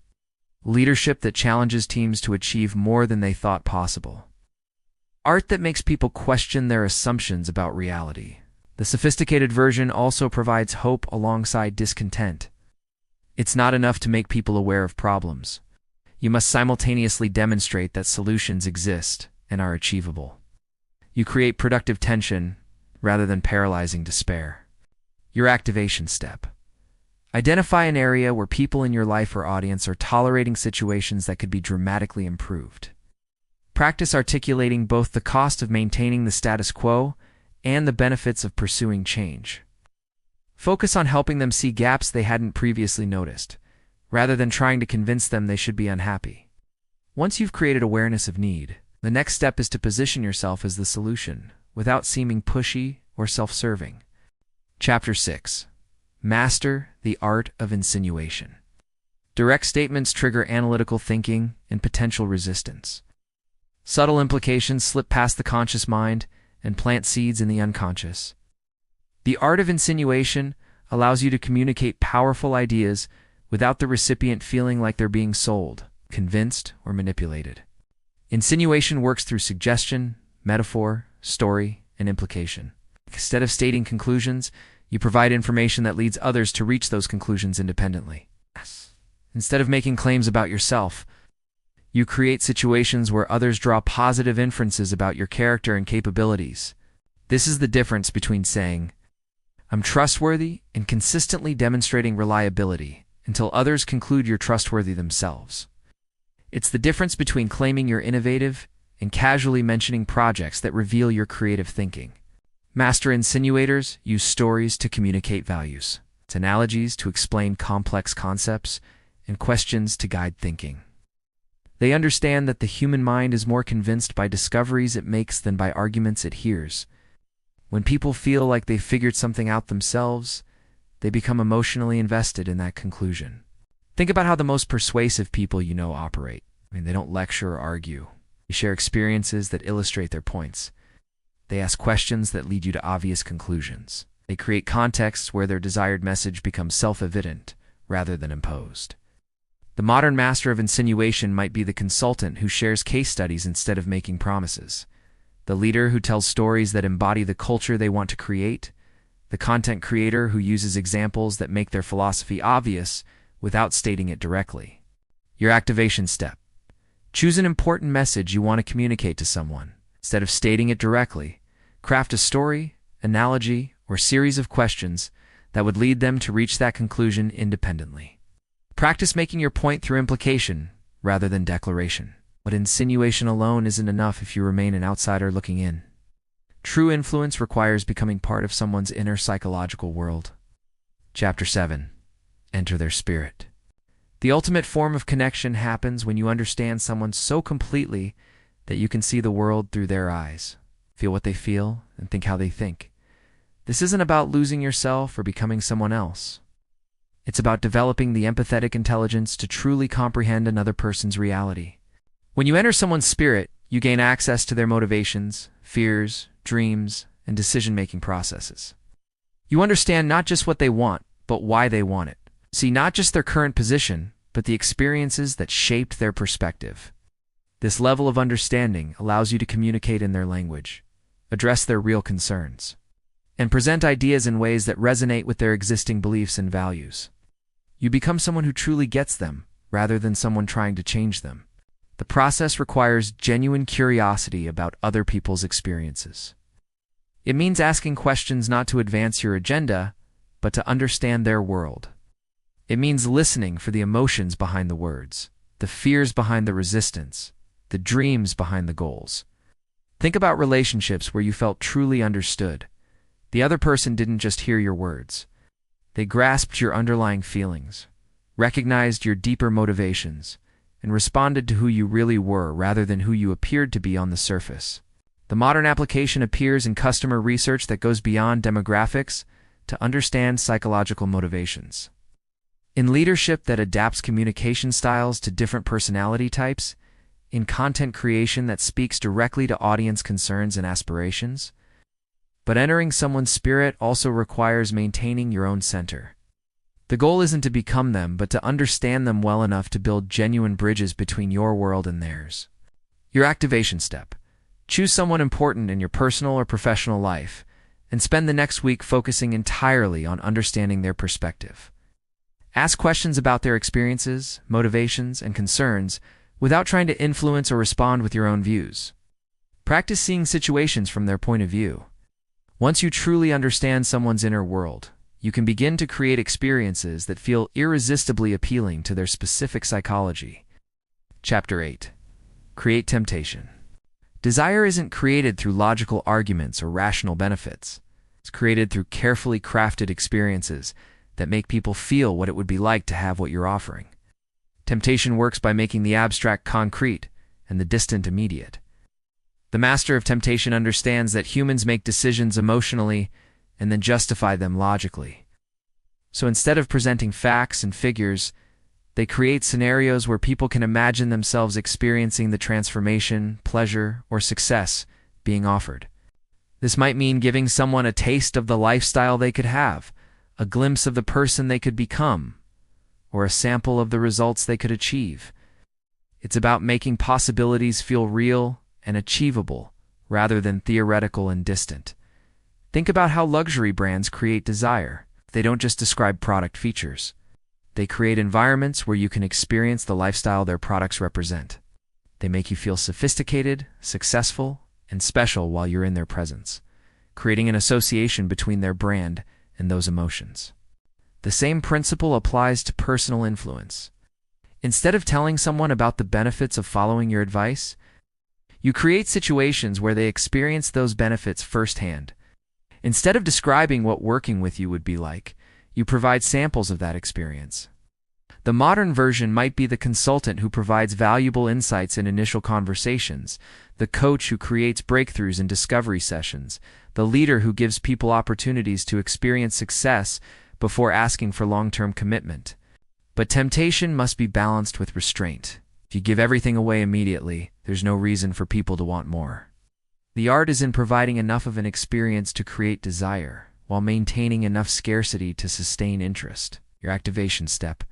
leadership that challenges teams to achieve more than they thought possible, art that makes people question their assumptions about reality. The sophisticated version also provides hope alongside discontent. It's not enough to make people aware of problems. You must simultaneously demonstrate that solutions exist and are achievable. You create productive tension rather than paralyzing despair. Your activation step. Identify an area where people in your life or audience are tolerating situations that could be dramatically improved. Practice articulating both the cost of maintaining the status quo and the benefits of pursuing change. Focus on helping them see gaps they hadn't previously noticed, rather than trying to convince them they should be unhappy. Once you've created awareness of need, the next step is to position yourself as the solution, without seeming pushy or self-serving. Chapter 6. Master the Art of Insinuation. Direct statements trigger analytical thinking and potential resistance. Subtle implications slip past the conscious mind and plant seeds in the unconscious. The art of insinuation allows you to communicate powerful ideas without the recipient feeling like they're being sold, convinced, or manipulated. Insinuation works through suggestion, metaphor, story, and implication. Instead of stating conclusions, You provide information that leads others to reach those conclusions independently. Instead of making claims about yourself, you create situations where others draw positive inferences about your character and capabilities. This is the difference between saying, "I'm trustworthy," and consistently demonstrating reliability until others conclude you're trustworthy themselves. It's the difference between claiming you're innovative and casually mentioning projects that reveal your creative thinking. Master insinuators use stories to communicate values, analogies to explain complex concepts, and questions to guide thinking. They understand that the human mind is more convinced by discoveries it makes than by arguments it hears. When people feel like they've figured something out themselves, they become emotionally invested in that conclusion. Think about how the most persuasive people you know operate. They don't lecture or argue. They share experiences that illustrate their points. They ask questions that lead you to obvious conclusions. They create contexts where their desired message becomes self-evident rather than imposed. The modern master of insinuation might be the consultant who shares case studies instead of making promises, the leader who tells stories that embody the culture they want to create, the content creator who uses examples that make their philosophy obvious without stating it directly. Your activation step. Choose an important message you want to communicate to someone. Instead of stating it directly, craft a story, analogy, or series of questions that would lead them to reach that conclusion independently. Practice making your point through implication rather than declaration. But insinuation alone isn't enough if you remain an outsider looking in. True influence requires becoming part of someone's inner psychological world. Chapter 7. Enter their spirit. The ultimate form of connection happens when you understand someone so completely that you can see the world through their eyes, feel what they feel, and think how they think. This isn't about losing yourself or becoming someone else. It's about developing the empathetic intelligence to truly comprehend another person's reality. When you enter someone's spirit, you gain access to their motivations, fears, dreams, and decision-making processes. You understand not just what they want, but why they want it. See not just their current position, but the experiences that shaped their perspective. This level of understanding allows you to communicate in their language, address their real concerns, and present ideas in ways that resonate with their existing beliefs and values. You become someone who truly gets them, rather than someone trying to change them. The process requires genuine curiosity about other people's experiences. It means asking questions not to advance your agenda, but to understand their world. It means listening for the emotions behind the words, the fears behind the resistance, the dreams behind the goals. Think about relationships where you felt truly understood. The other person didn't just hear your words. They grasped your underlying feelings, recognized your deeper motivations, and responded to who you really were rather than who you appeared to be on the surface. The modern application appears in customer research that goes beyond demographics to understand psychological motivations. In leadership that adapts communication styles to different personality types, in content creation that speaks directly to audience concerns and aspirations. But entering someone's spirit also requires maintaining your own center. The goal isn't to become them, but to understand them well enough to build genuine bridges between your world and theirs. Your activation step. Choose someone important in your personal or professional life, and spend the next week focusing entirely on understanding their perspective. Ask questions about their experiences, motivations, and concerns without trying to influence or respond with your own views. Practice seeing situations from their point of view. Once you truly understand someone's inner world, you can begin to create experiences that feel irresistibly appealing to their specific psychology. Chapter 8. Create temptation. Desire isn't created through logical arguments or rational benefits. It's created through carefully crafted experiences that make people feel what it would be like to have what you're offering. Temptation works by making the abstract concrete and the distant immediate. The master of temptation understands that humans make decisions emotionally and then justify them logically. So instead of presenting facts and figures, they create scenarios where people can imagine themselves experiencing the transformation, pleasure, or success being offered. This might mean giving someone a taste of the lifestyle they could have, a glimpse of the person they could become, or a sample of the results they could achieve. It's about making possibilities feel real and achievable rather than theoretical and distant. Think about how luxury brands create desire. They don't just describe product features. They create environments where you can experience the lifestyle their products represent. They make you feel sophisticated, successful, and special while you're in their presence, creating an association between their brand and those emotions. The same principle applies to personal influence. Instead of telling someone about the benefits of following your advice, you create situations where they experience those benefits firsthand. Instead of describing what working with you would be like, you provide samples of that experience. The modern version might be the consultant who provides valuable insights in initial conversations, the coach who creates breakthroughs in discovery sessions, the leader who gives people opportunities to experience success before asking for long-term commitment. But temptation must be balanced with restraint. If you give everything away immediately, there's no reason for people to want more. The art is in providing enough of an experience to create desire, while maintaining enough scarcity to sustain interest. Your activation step.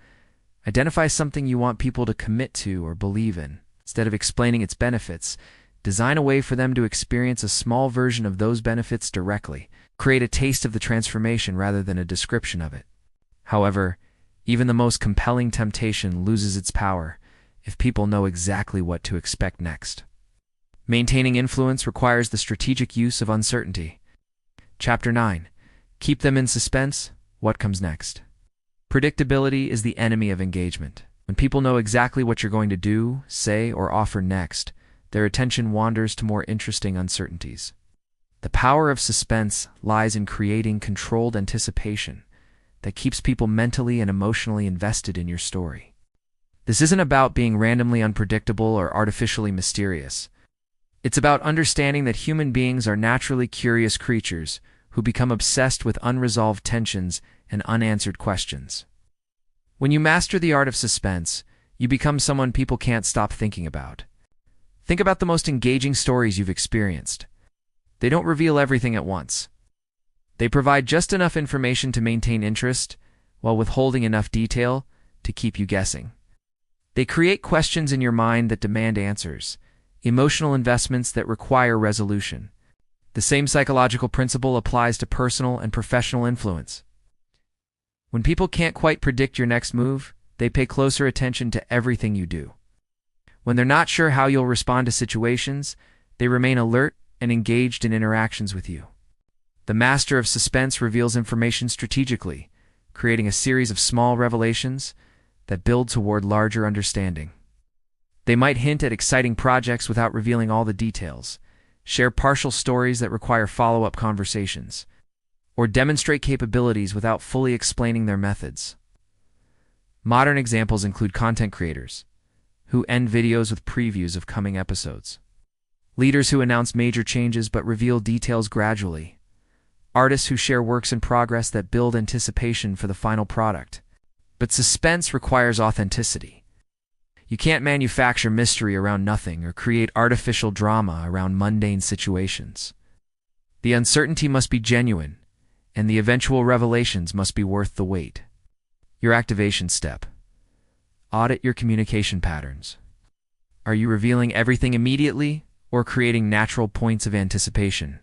Identify something you want people to commit to or believe in. Instead of explaining its benefits, design a way for them to experience a small version of those benefits directly. Create a taste of the transformation rather than a description of it. However, even the most compelling temptation loses its power if people know exactly what to expect next. Maintaining influence requires the strategic use of uncertainty. Chapter 9. Keep them in suspense. What comes next? Predictability is the enemy of engagement. When people know exactly what you're going to do, say, or offer next, their attention wanders to more interesting uncertainties. The power of suspense lies in creating controlled anticipation that keeps people mentally and emotionally invested in your story. This isn't about being randomly unpredictable or artificially mysterious. It's about understanding that human beings are naturally curious creatures who become obsessed with unresolved tensions and unanswered questions. When you master the art of suspense, you become someone people can't stop thinking about. Think about the most engaging stories you've experienced. They don't reveal everything at once. They provide just enough information to maintain interest, while withholding enough detail to keep you guessing. They create questions in your mind that demand answers, emotional investments that require resolution. The same psychological principle applies to personal and professional influence. When people can't quite predict your next move, they pay closer attention to everything you do. When they're not sure how you'll respond to situations, they remain alert and engaged in interactions with you. The master of suspense reveals information strategically, creating a series of small revelations that build toward larger understanding. They might hint at exciting projects without revealing all the details, share partial stories that require follow-up conversations, or demonstrate capabilities without fully explaining their methods. Modern examples include content creators, who end videos with previews of coming episodes, leaders who announce major changes but reveal details gradually, artists who share works in progress that build anticipation for the final product. But suspense requires authenticity. You can't manufacture mystery around nothing or create artificial drama around mundane situations. The uncertainty must be genuine, and the eventual revelations must be worth the wait. Your activation step. Audit your communication patterns. Are you revealing everything immediately or creating natural points of anticipation?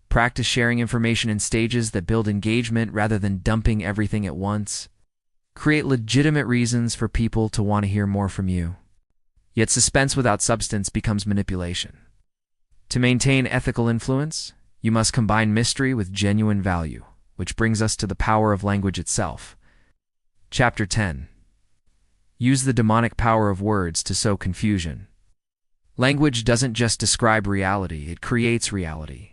Practice sharing information in stages that build engagement rather than dumping everything at once. Create legitimate reasons for people to want to hear more from you. Yet suspense without substance becomes manipulation. To maintain ethical influence, you must combine mystery with genuine value, which brings us to the power of language itself. Chapter 10. Use the demonic power of words to sow confusion. Language doesn't just describe reality, it creates reality.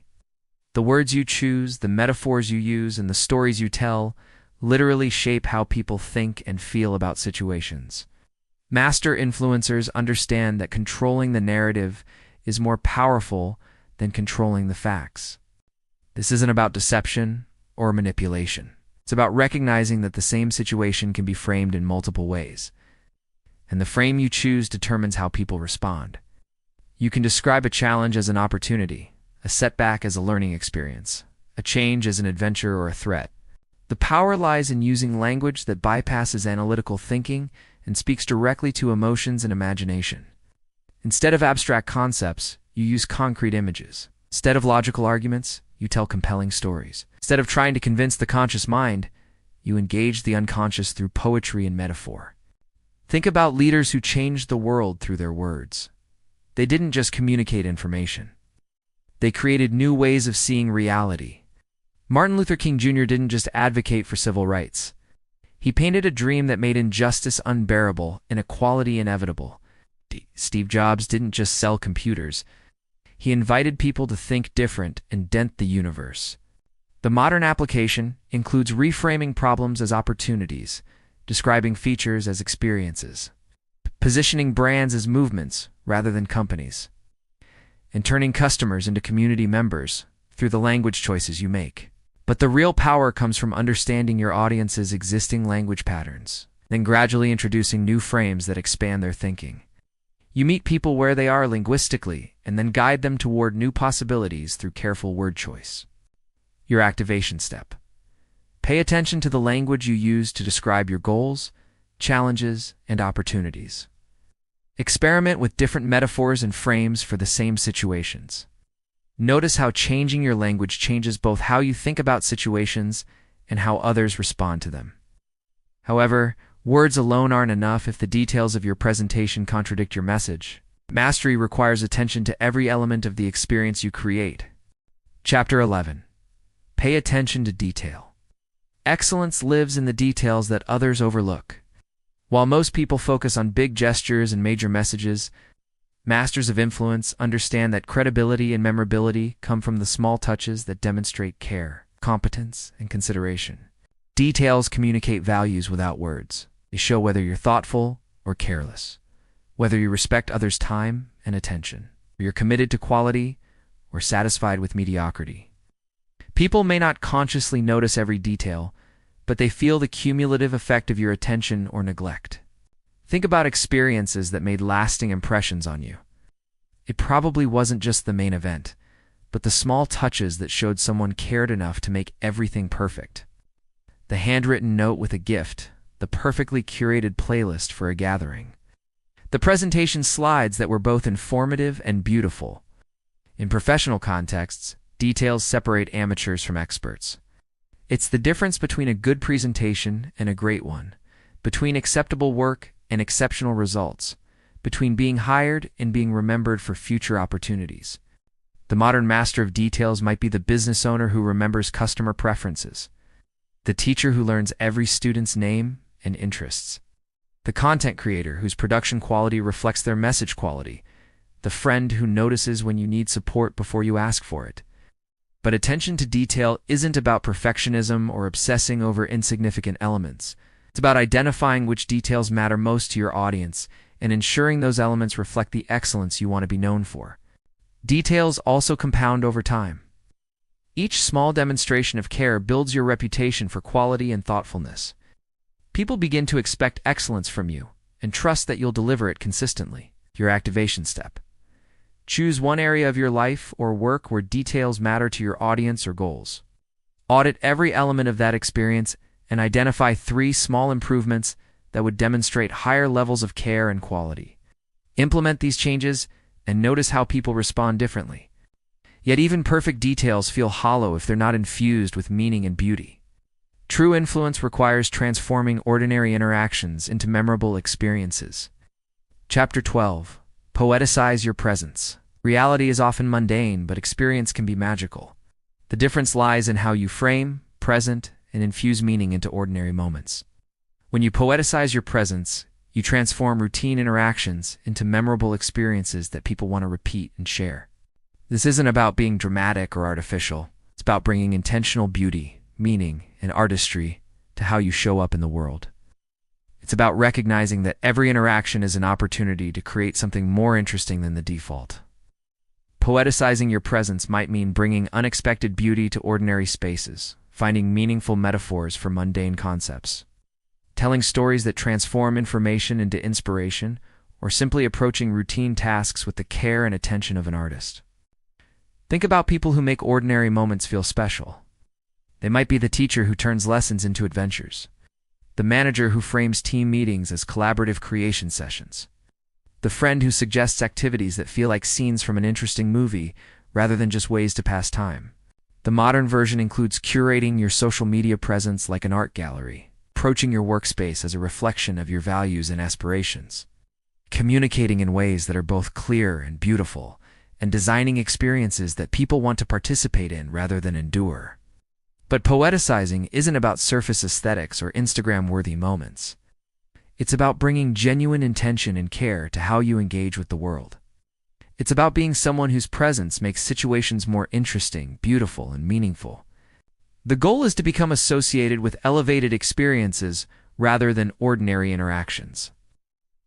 The words you choose, the metaphors you use, and the stories you tell literally shape how people think and feel about situations. Master influencers understand that controlling the narrative is more powerful than controlling the facts. This isn't about deception or manipulation. It's about recognizing that the same situation can be framed in multiple ways, and the frame you choose determines how people respond. You can describe a challenge as an opportunity, a setback as a learning experience, a change as an adventure or a threat. The power lies in using language that bypasses analytical thinking and speaks directly to emotions and imagination. Instead of abstract concepts, you use concrete images. Instead of logical arguments, you tell compelling stories. Instead of trying to convince the conscious mind, you engage the unconscious through poetry and metaphor. Think about leaders who changed the world through their words. They didn't just communicate information. They created new ways of seeing reality. Martin Luther King Jr. didn't just advocate for civil rights. He painted a dream that made injustice unbearable, inequality inevitable. Steve Jobs didn't just sell computers. He invited people to think different and dent the universe. The modern application includes reframing problems as opportunities, describing features as experiences, positioning brands as movements rather than companies, and turning customers into community members through the language choices you make. But the real power comes from understanding your audience's existing language patterns, then gradually introducing new frames that expand their thinking. You meet people where they are linguistically and then guide them toward new possibilities through careful word choice. Your activation step. Pay attention to the language you use to describe your goals, challenges, and opportunities. Experiment with different metaphors and frames for the same situations. Notice how changing your language changes both how you think about situations and how others respond to them. However, words alone aren't enough if the details of your presentation contradict your message. Mastery requires attention to every element of the experience you create. Chapter 11. Pay attention to detail. Excellence lives in the details that others overlook. While most people focus on big gestures and major messages, masters of influence understand that credibility and memorability come from the small touches that demonstrate care, competence, and consideration. Details communicate values without words. They show whether you're thoughtful or careless, whether you respect others' time and attention, or you're committed to quality or satisfied with mediocrity. People may not consciously notice every detail, but they feel the cumulative effect of your attention or neglect. Think about experiences that made lasting impressions on you. It probably wasn't just the main event, but the small touches that showed someone cared enough to make everything perfect. The handwritten note with a gift, the perfectly curated playlist for a gathering. The presentation slides that were both informative and beautiful. In professional contexts, details separate amateurs from experts. It's the difference between a good presentation and a great one, between acceptable work and exceptional results, between being hired and being remembered for future opportunities. The modern master of details might be the business owner who remembers customer preferences, the teacher who learns every student's name and interests, the content creator whose production quality reflects their message quality, the friend who notices when you need support before you ask for it. But attention to detail isn't about perfectionism or obsessing over insignificant elements. It's about identifying which details matter most to your audience and ensuring those elements reflect the excellence you want to be known for. Details also compound over time. Each small demonstration of care builds your reputation for quality and thoughtfulness. People begin to expect excellence from you and trust that you'll deliver it consistently. Your activation step. Choose one area of your life or work where details matter to your audience or goals. Audit every element of that experience and identify 3 small improvements that would demonstrate higher levels of care and quality. Implement these changes and notice how people respond differently. Yet even perfect details feel hollow if they're not infused with meaning and beauty. True influence requires transforming ordinary interactions into memorable experiences. Chapter 12. Poeticize your presence. Reality is often mundane, but experience can be magical. The difference lies in how you frame, present, and infuse meaning into ordinary moments. When you poeticize your presence, you transform routine interactions into memorable experiences that people want to repeat and share. This isn't about being dramatic or artificial. It's about bringing intentional beauty, meaning, and artistry to how you show up in the world. It's about recognizing that every interaction is an opportunity to create something more interesting than the default. Poeticizing your presence might mean bringing unexpected beauty to ordinary spaces, finding meaningful metaphors for mundane concepts, telling stories that transform information into inspiration, or simply approaching routine tasks with the care and attention of an artist. Think about people who make ordinary moments feel special. They might be the teacher who turns lessons into adventures, the manager who frames team meetings as collaborative creation sessions, the friend who suggests activities that feel like scenes from an interesting movie rather than just ways to pass time, The modern version includes curating your social media presence like an art gallery, approaching your workspace as a reflection of your values and aspirations, communicating in ways that are both clear and beautiful, and designing experiences that people want to participate in rather than endure. But poeticizing isn't about surface aesthetics or Instagram-worthy moments. It's about bringing genuine intention and care to how you engage with the world. It's about being someone whose presence makes situations more interesting, beautiful, and meaningful. The goal is to become associated with elevated experiences rather than ordinary interactions.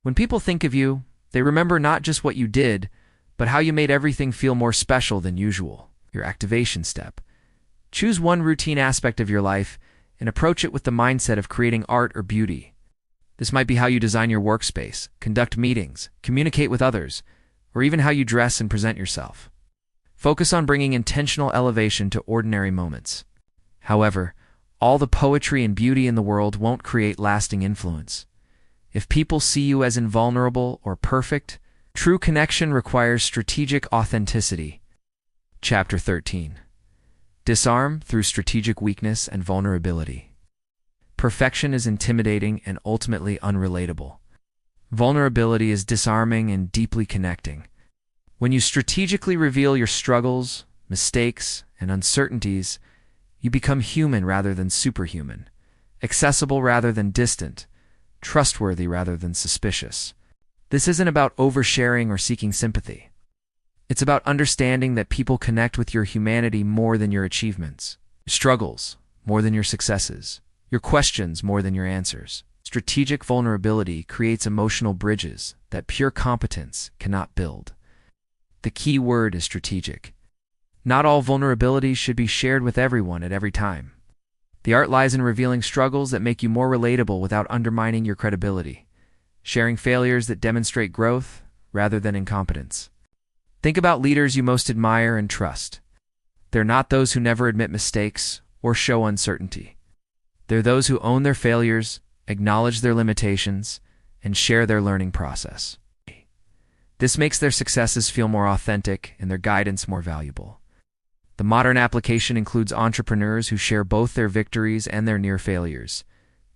When people think of you, they remember not just what you did, but how you made everything feel more special than usual. Your activation step. Choose one routine aspect of your life and approach it with the mindset of creating art or beauty. This might be how you design your workspace, conduct meetings, communicate with others, or even how you dress and present yourself. Focus on bringing intentional elevation to ordinary moments. However, all the poetry and beauty in the world won't create lasting influence. If people see you as invulnerable or perfect, true connection requires strategic authenticity. Chapter 13. Disarm through strategic weakness and vulnerability. Perfection is intimidating and ultimately unrelatable. Vulnerability is disarming and deeply connecting. When you strategically reveal your struggles, mistakes, and uncertainties, you become human rather than superhuman, accessible rather than distant, trustworthy rather than suspicious. This isn't about oversharing or seeking sympathy. It's about understanding that people connect with your humanity more than your achievements, your struggles more than your successes, your questions more than your answers. Strategic vulnerability creates emotional bridges that pure competence cannot build. The key word is strategic. Not all vulnerabilities should be shared with everyone at every time. The art lies in revealing struggles that make you more relatable without undermining your credibility, sharing failures that demonstrate growth rather than incompetence. Think about leaders you most admire and trust. They're not those who never admit mistakes or show uncertainty. They're those who own their failures, acknowledge their limitations, and share their learning process. This makes their successes feel more authentic and their guidance more valuable. The modern application includes entrepreneurs who share both their victories and their near failures,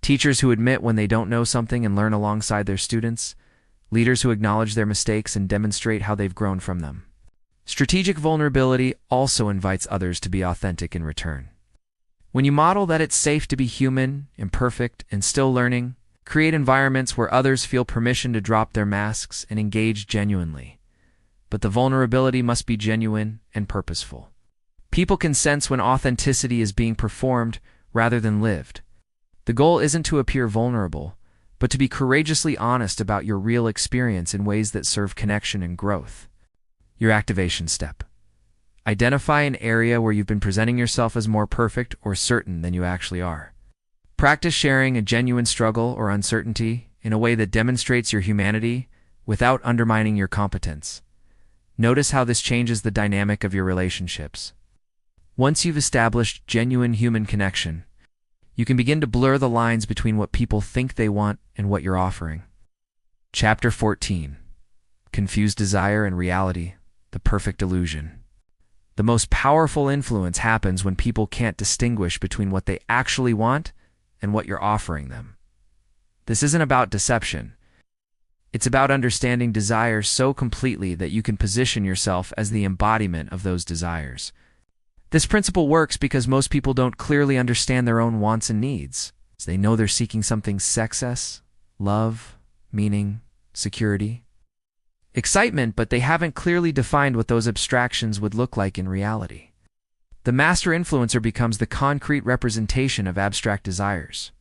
teachers who admit when they don't know something and learn alongside their students, leaders who acknowledge their mistakes and demonstrate how they've grown from them. Strategic vulnerability also invites others to be authentic in return. When you model that it's safe to be human, imperfect, and still learning, create environments where others feel permission to drop their masks and engage genuinely. But the vulnerability must be genuine and purposeful. People can sense when authenticity is being performed rather than lived. The goal isn't to appear vulnerable, but to be courageously honest about your real experience in ways that serve connection and growth. Your activation step. Identify an area where you've been presenting yourself as more perfect or certain than you actually are. Practice sharing a genuine struggle or uncertainty in a way that demonstrates your humanity without undermining your competence. Notice how this changes the dynamic of your relationships. Once you've established genuine human connection, you can begin to blur the lines between what people think they want and what you're offering. Chapter 14. Confused desire and reality, the perfect illusion. The most powerful influence happens when people can't distinguish between what they actually want and what you're offering them. This isn't about deception. It's about understanding desires so completely that you can position yourself as the embodiment of those desires. This principle works because most people don't clearly understand their own wants and needs. They know they're seeking something: success, love, meaning, security, excitement, but they haven't clearly defined what those abstractions would look like in reality. The master influencer becomes the concrete representation of abstract desires.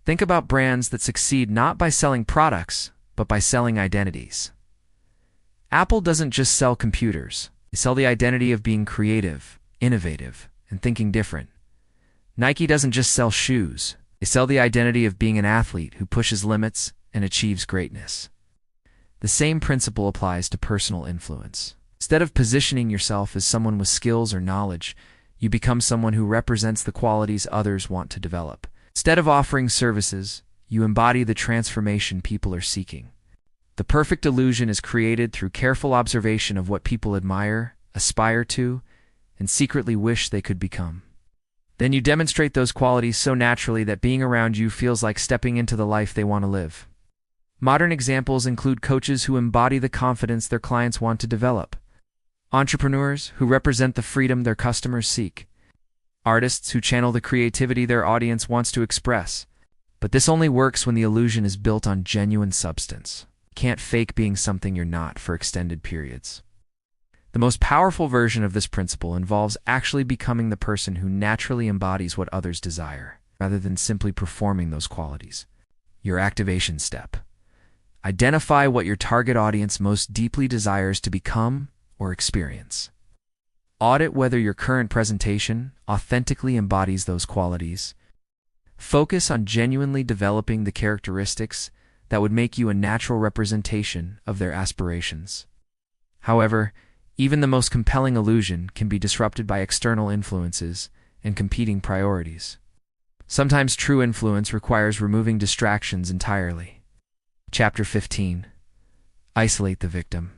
Think about brands that succeed not by selling products, but by selling identities. Apple doesn't just sell computers. They sell the identity of being creative, innovative, and thinking different. Nike doesn't just sell shoes. They sell the identity of being an athlete who pushes limits and achieves greatness. The same principle applies to personal influence. Instead of positioning yourself as someone with skills or knowledge, you become someone who represents the qualities others want to develop. Instead of offering services, you embody the transformation people are seeking. The perfect illusion is created through careful observation of what people admire, aspire to, and secretly wish they could become. Then you demonstrate those qualities so naturally that being around you feels like stepping into the life they want to live. Modern examples include coaches who embody the confidence their clients want to develop, entrepreneurs who represent the freedom their customers seek, artists who channel the creativity their audience wants to express. But this only works when the illusion is built on genuine substance. You can't fake being something you're not for extended periods. The most powerful version of this principle involves actually becoming the person who naturally embodies what others desire, rather than simply performing those qualities. Your activation step. Identify what your target audience most deeply desires to become or experience. Audit whether your current presentation authentically embodies those qualities. Focus on genuinely developing the characteristics that would make you a natural representation of their aspirations. However, even the most compelling illusion can be disrupted by external influences and competing priorities. Sometimes true influence requires removing distractions entirely. Chapter 15. Isolate the victim.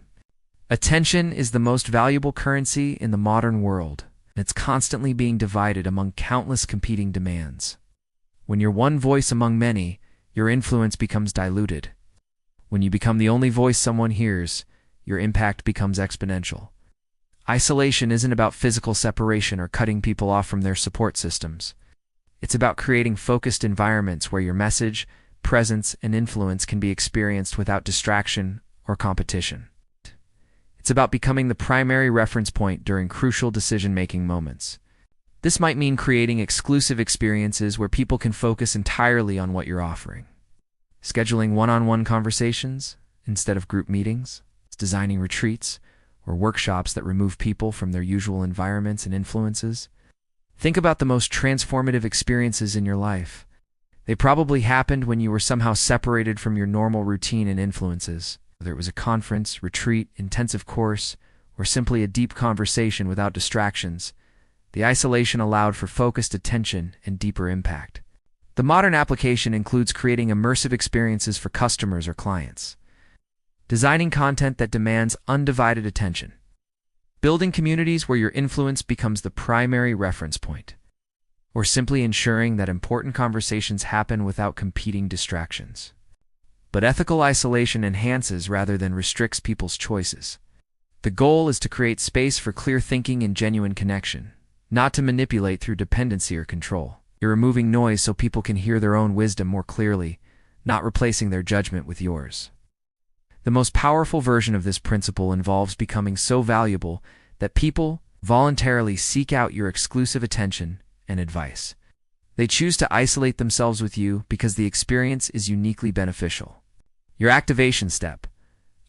Attention is the most valuable currency in the modern world, and it's constantly being divided among countless competing demands. When you're one voice among many, your influence becomes diluted. When you become the only voice someone hears, your impact becomes exponential. Isolation isn't about physical separation or cutting people off from their support systems. It's about creating focused environments where your message, presence, and influence can be experienced without distraction or competition. It's about becoming the primary reference point during crucial decision-making moments. This might mean creating exclusive experiences where people can focus entirely on what you're offering. Scheduling one-on-one conversations instead of group meetings, designing retreats or workshops that remove people from their usual environments and influences. Think about the most transformative experiences in your life. They probably happened when you were somehow separated from your normal routine and influences, whether it was a conference, retreat, intensive course, or simply a deep conversation without distractions. The isolation allowed for focused attention and deeper impact. The modern application includes creating immersive experiences for customers or clients, designing content that demands undivided attention, building communities where your influence becomes the primary reference point, or simply ensuring that important conversations happen without competing distractions. But ethical isolation enhances rather than restricts people's choices. The goal is to create space for clear thinking and genuine connection, not to manipulate through dependency or control. You're removing noise so people can hear their own wisdom more clearly, not replacing their judgment with yours. The most powerful version of this principle involves becoming so valuable that people voluntarily seek out your exclusive attention and advice. They choose to isolate themselves with you because the experience is uniquely beneficial. Your activation step.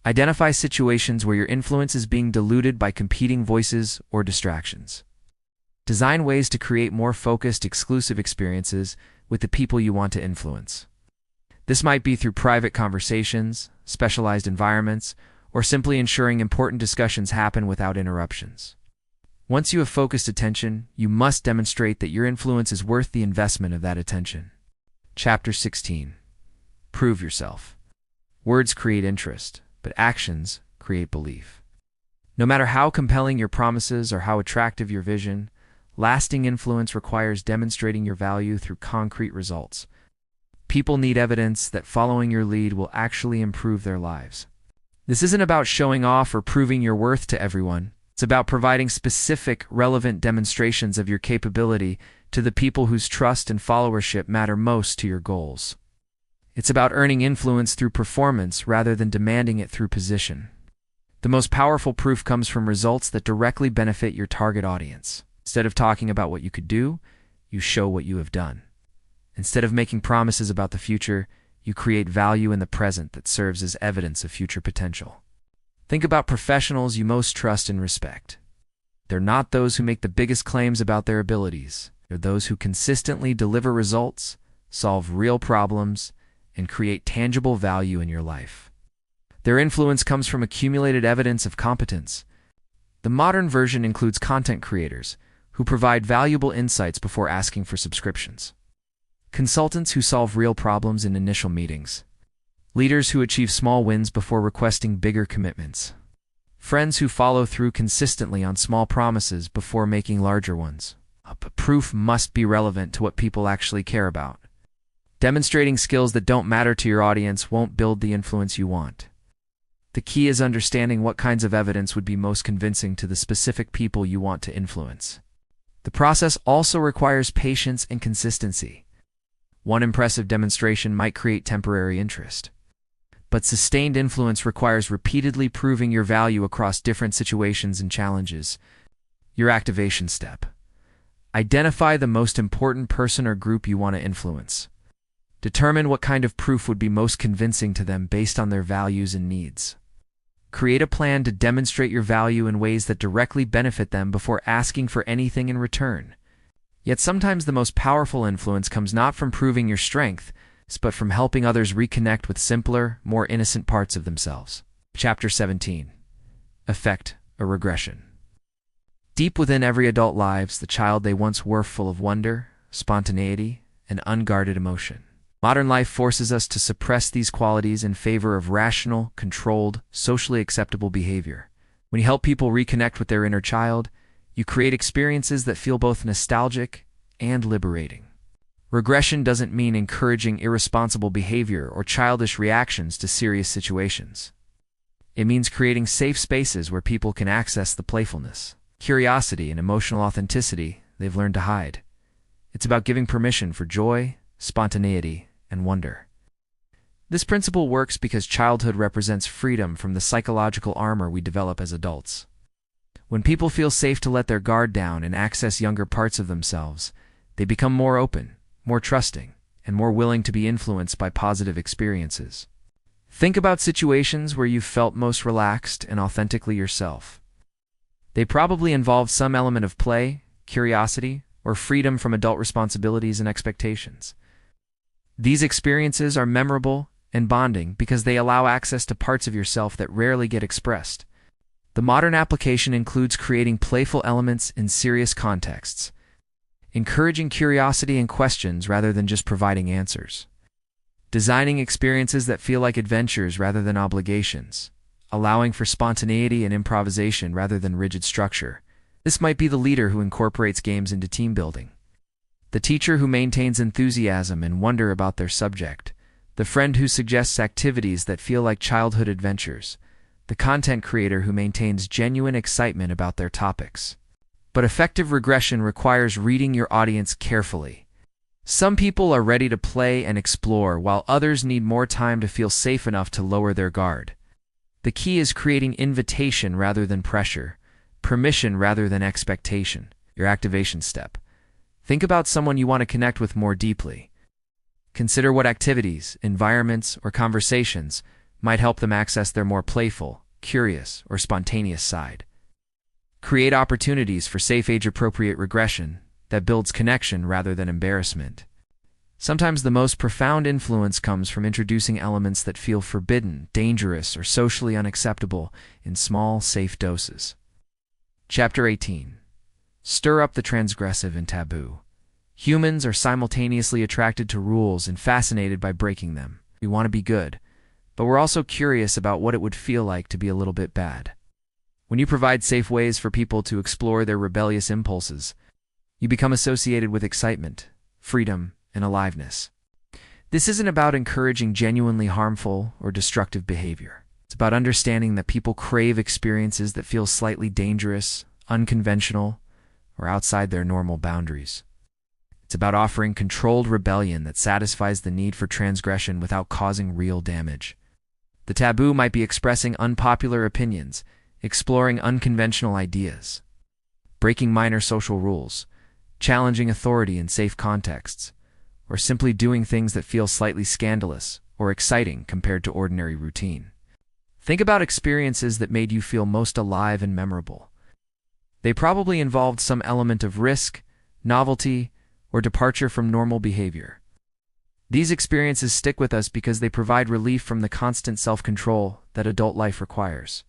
Identify situations where your influence is being diluted by competing voices or distractions. Design ways to create more focused, exclusive experiences with the people you want to influence. This might be through private conversations, specialized environments, or simply ensuring important discussions happen without interruptions. Once you have focused attention, you must demonstrate that your influence is worth the investment of that attention. Chapter 16. Prove yourself. Words create interest, but actions create belief. No matter how compelling your promises or how attractive your vision, lasting influence requires demonstrating your value through concrete results. People need evidence that following your lead will actually improve their lives. This isn't about showing off or proving your worth to everyone. It's about providing specific, relevant demonstrations of your capability to the people whose trust and followership matter most to your goals. It's about earning influence through performance rather than demanding it through position. The most powerful proof comes from results that directly benefit your target audience. Instead of talking about what you could do, you show what you have done. Instead of making promises about the future, you create value in the present that serves as evidence of future potential. Think about professionals you most trust and respect. They're not those who make the biggest claims about their abilities. They're those who consistently deliver results, solve real problems, and create tangible value in your life. Their influence comes from accumulated evidence of competence. The modern version includes content creators who provide valuable insights before asking for subscriptions, consultants who solve real problems in initial meetings, leaders who achieve small wins before requesting bigger commitments, Friends who follow through consistently on small promises before making larger ones. But proof must be relevant to what people actually care about. Demonstrating skills that don't matter to your audience won't build the influence you want. The key is understanding what kinds of evidence would be most convincing to the specific people you want to influence. The process also requires patience and consistency. One impressive demonstration might create temporary interest, but sustained influence requires repeatedly proving your value across different situations and challenges. Your activation step. Identify the most important person or group you want to influence. Determine what kind of proof would be most convincing to them based on their values and needs. Create a plan to demonstrate your value in ways that directly benefit them before asking for anything in return. Yet sometimes the most powerful influence comes not from proving your strength, but from helping others reconnect with simpler, more innocent parts of themselves. Chapter 17. Effect, a regression. Deep within every adult lives the child they once were, full of wonder, spontaneity, and unguarded emotion. Modern life forces us to suppress these qualities in favor of rational, controlled, socially acceptable behavior. When you help people reconnect with their inner child, you create experiences that feel both nostalgic and liberating. Regression doesn't mean encouraging irresponsible behavior or childish reactions to serious situations. It means creating safe spaces where people can access the playfulness, curiosity, and emotional authenticity they've learned to hide. It's about giving permission for joy, spontaneity, and wonder. This principle works because childhood represents freedom from the psychological armor we develop as adults. When people feel safe to let their guard down and access younger parts of themselves, they become more open, more trusting, and more willing to be influenced by positive experiences. Think about situations where you've felt most relaxed and authentically yourself. They probably involved some element of play, curiosity, or freedom from adult responsibilities and expectations. These experiences are memorable and bonding because they allow access to parts of yourself that rarely get expressed. The modern application includes creating playful elements in serious contexts, encouraging curiosity and questions rather than just providing answers, designing experiences that feel like adventures rather than obligations, allowing for spontaneity and improvisation rather than rigid structure. This might be the leader who incorporates games into team building, the teacher who maintains enthusiasm and wonder about their subject, the friend who suggests activities that feel like childhood adventures, the content creator who maintains genuine excitement about their topics. But effective regression requires reading your audience carefully. Some people are ready to play and explore, while others need more time to feel safe enough to lower their guard. The key is creating invitation rather than pressure, permission rather than expectation. Your activation step. Think about someone you want to connect with more deeply. Consider what activities, environments, or conversations might help them access their more playful, curious, or spontaneous side. Create opportunities for safe age-appropriate regression that builds connection rather than embarrassment. Sometimes the most profound influence comes from introducing elements that feel forbidden, dangerous, or socially unacceptable in small, safe doses. Chapter 18. Stir up the transgressive and taboo. Humans are simultaneously attracted to rules and fascinated by breaking them. We want to be good, but we're also curious about what it would feel like to be a little bit bad. When you provide safe ways for people to explore their rebellious impulses, you become associated with excitement, freedom, and aliveness. This isn't about encouraging genuinely harmful or destructive behavior. It's about understanding that people crave experiences that feel slightly dangerous, unconventional, or outside their normal boundaries. It's about offering controlled rebellion that satisfies the need for transgression without causing real damage. The taboo might be expressing unpopular opinions, exploring unconventional ideas, breaking minor social rules, challenging authority in safe contexts, or simply doing things that feel slightly scandalous or exciting compared to ordinary routine. Think about experiences that made you feel most alive and memorable. They probably involved some element of risk, novelty, or departure from normal behavior. These experiences stick with us because they provide relief from the constant self-control that adult life requires.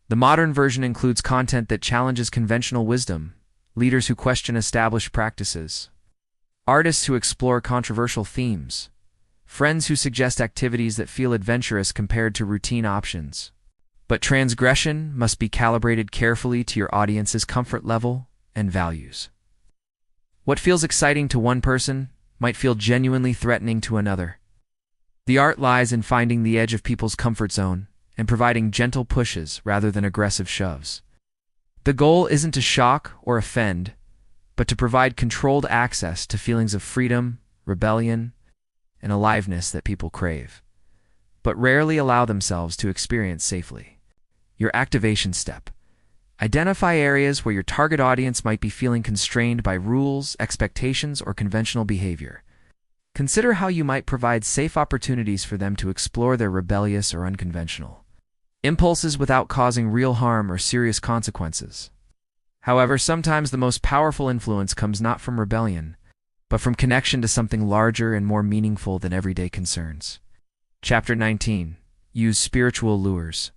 The modern version includes content that challenges conventional wisdom, leaders who question established practices, artists who explore controversial themes, friends who suggest activities that feel adventurous compared to routine options, But transgression must be calibrated carefully to your audience's comfort level and values. What feels exciting to one person might feel genuinely threatening to another. The art lies in finding the edge of people's comfort zone and providing gentle pushes rather than aggressive shoves. The goal isn't to shock or offend, but to provide controlled access to feelings of freedom, rebellion, and aliveness that people crave, but rarely allow themselves to experience safely. Your activation step. Identify areas where your target audience might be feeling constrained by rules, expectations, or conventional behavior. Consider how you might provide safe opportunities for them to explore their rebellious or unconventional impulses without causing real harm or serious consequences. However, sometimes the most powerful influence comes not from rebellion, but from connection to something larger and more meaningful than everyday concerns. Chapter 19. Use spiritual lures.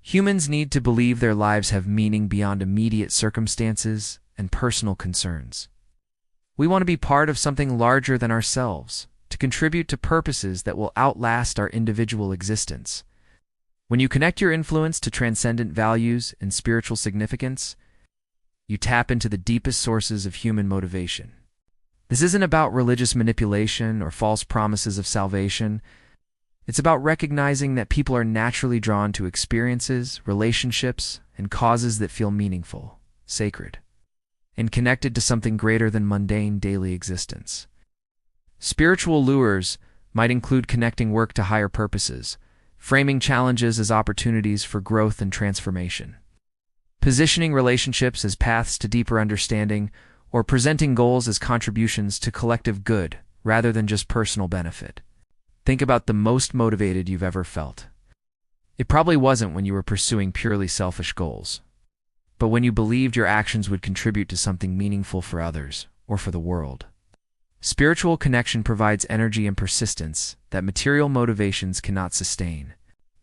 Humans need to believe their lives have meaning beyond immediate circumstances and personal concerns. We want to be part of something larger than ourselves, to contribute to purposes that will outlast our individual existence. When you connect your influence to transcendent values and spiritual significance, you tap into the deepest sources of human motivation. This isn't about religious manipulation or false promises of salvation. It's about recognizing that people are naturally drawn to experiences, relationships, and causes that feel meaningful, sacred, and connected to something greater than mundane daily existence. Spiritual lures might include connecting work to higher purposes, framing challenges as opportunities for growth and transformation, positioning relationships as paths to deeper understanding, or presenting goals as contributions to collective good rather than just personal benefit. Think about the most motivated you've ever felt. It probably wasn't when you were pursuing purely selfish goals, but when you believed your actions would contribute to something meaningful for others or for the world. Spiritual connection provides energy and persistence that material motivations cannot sustain.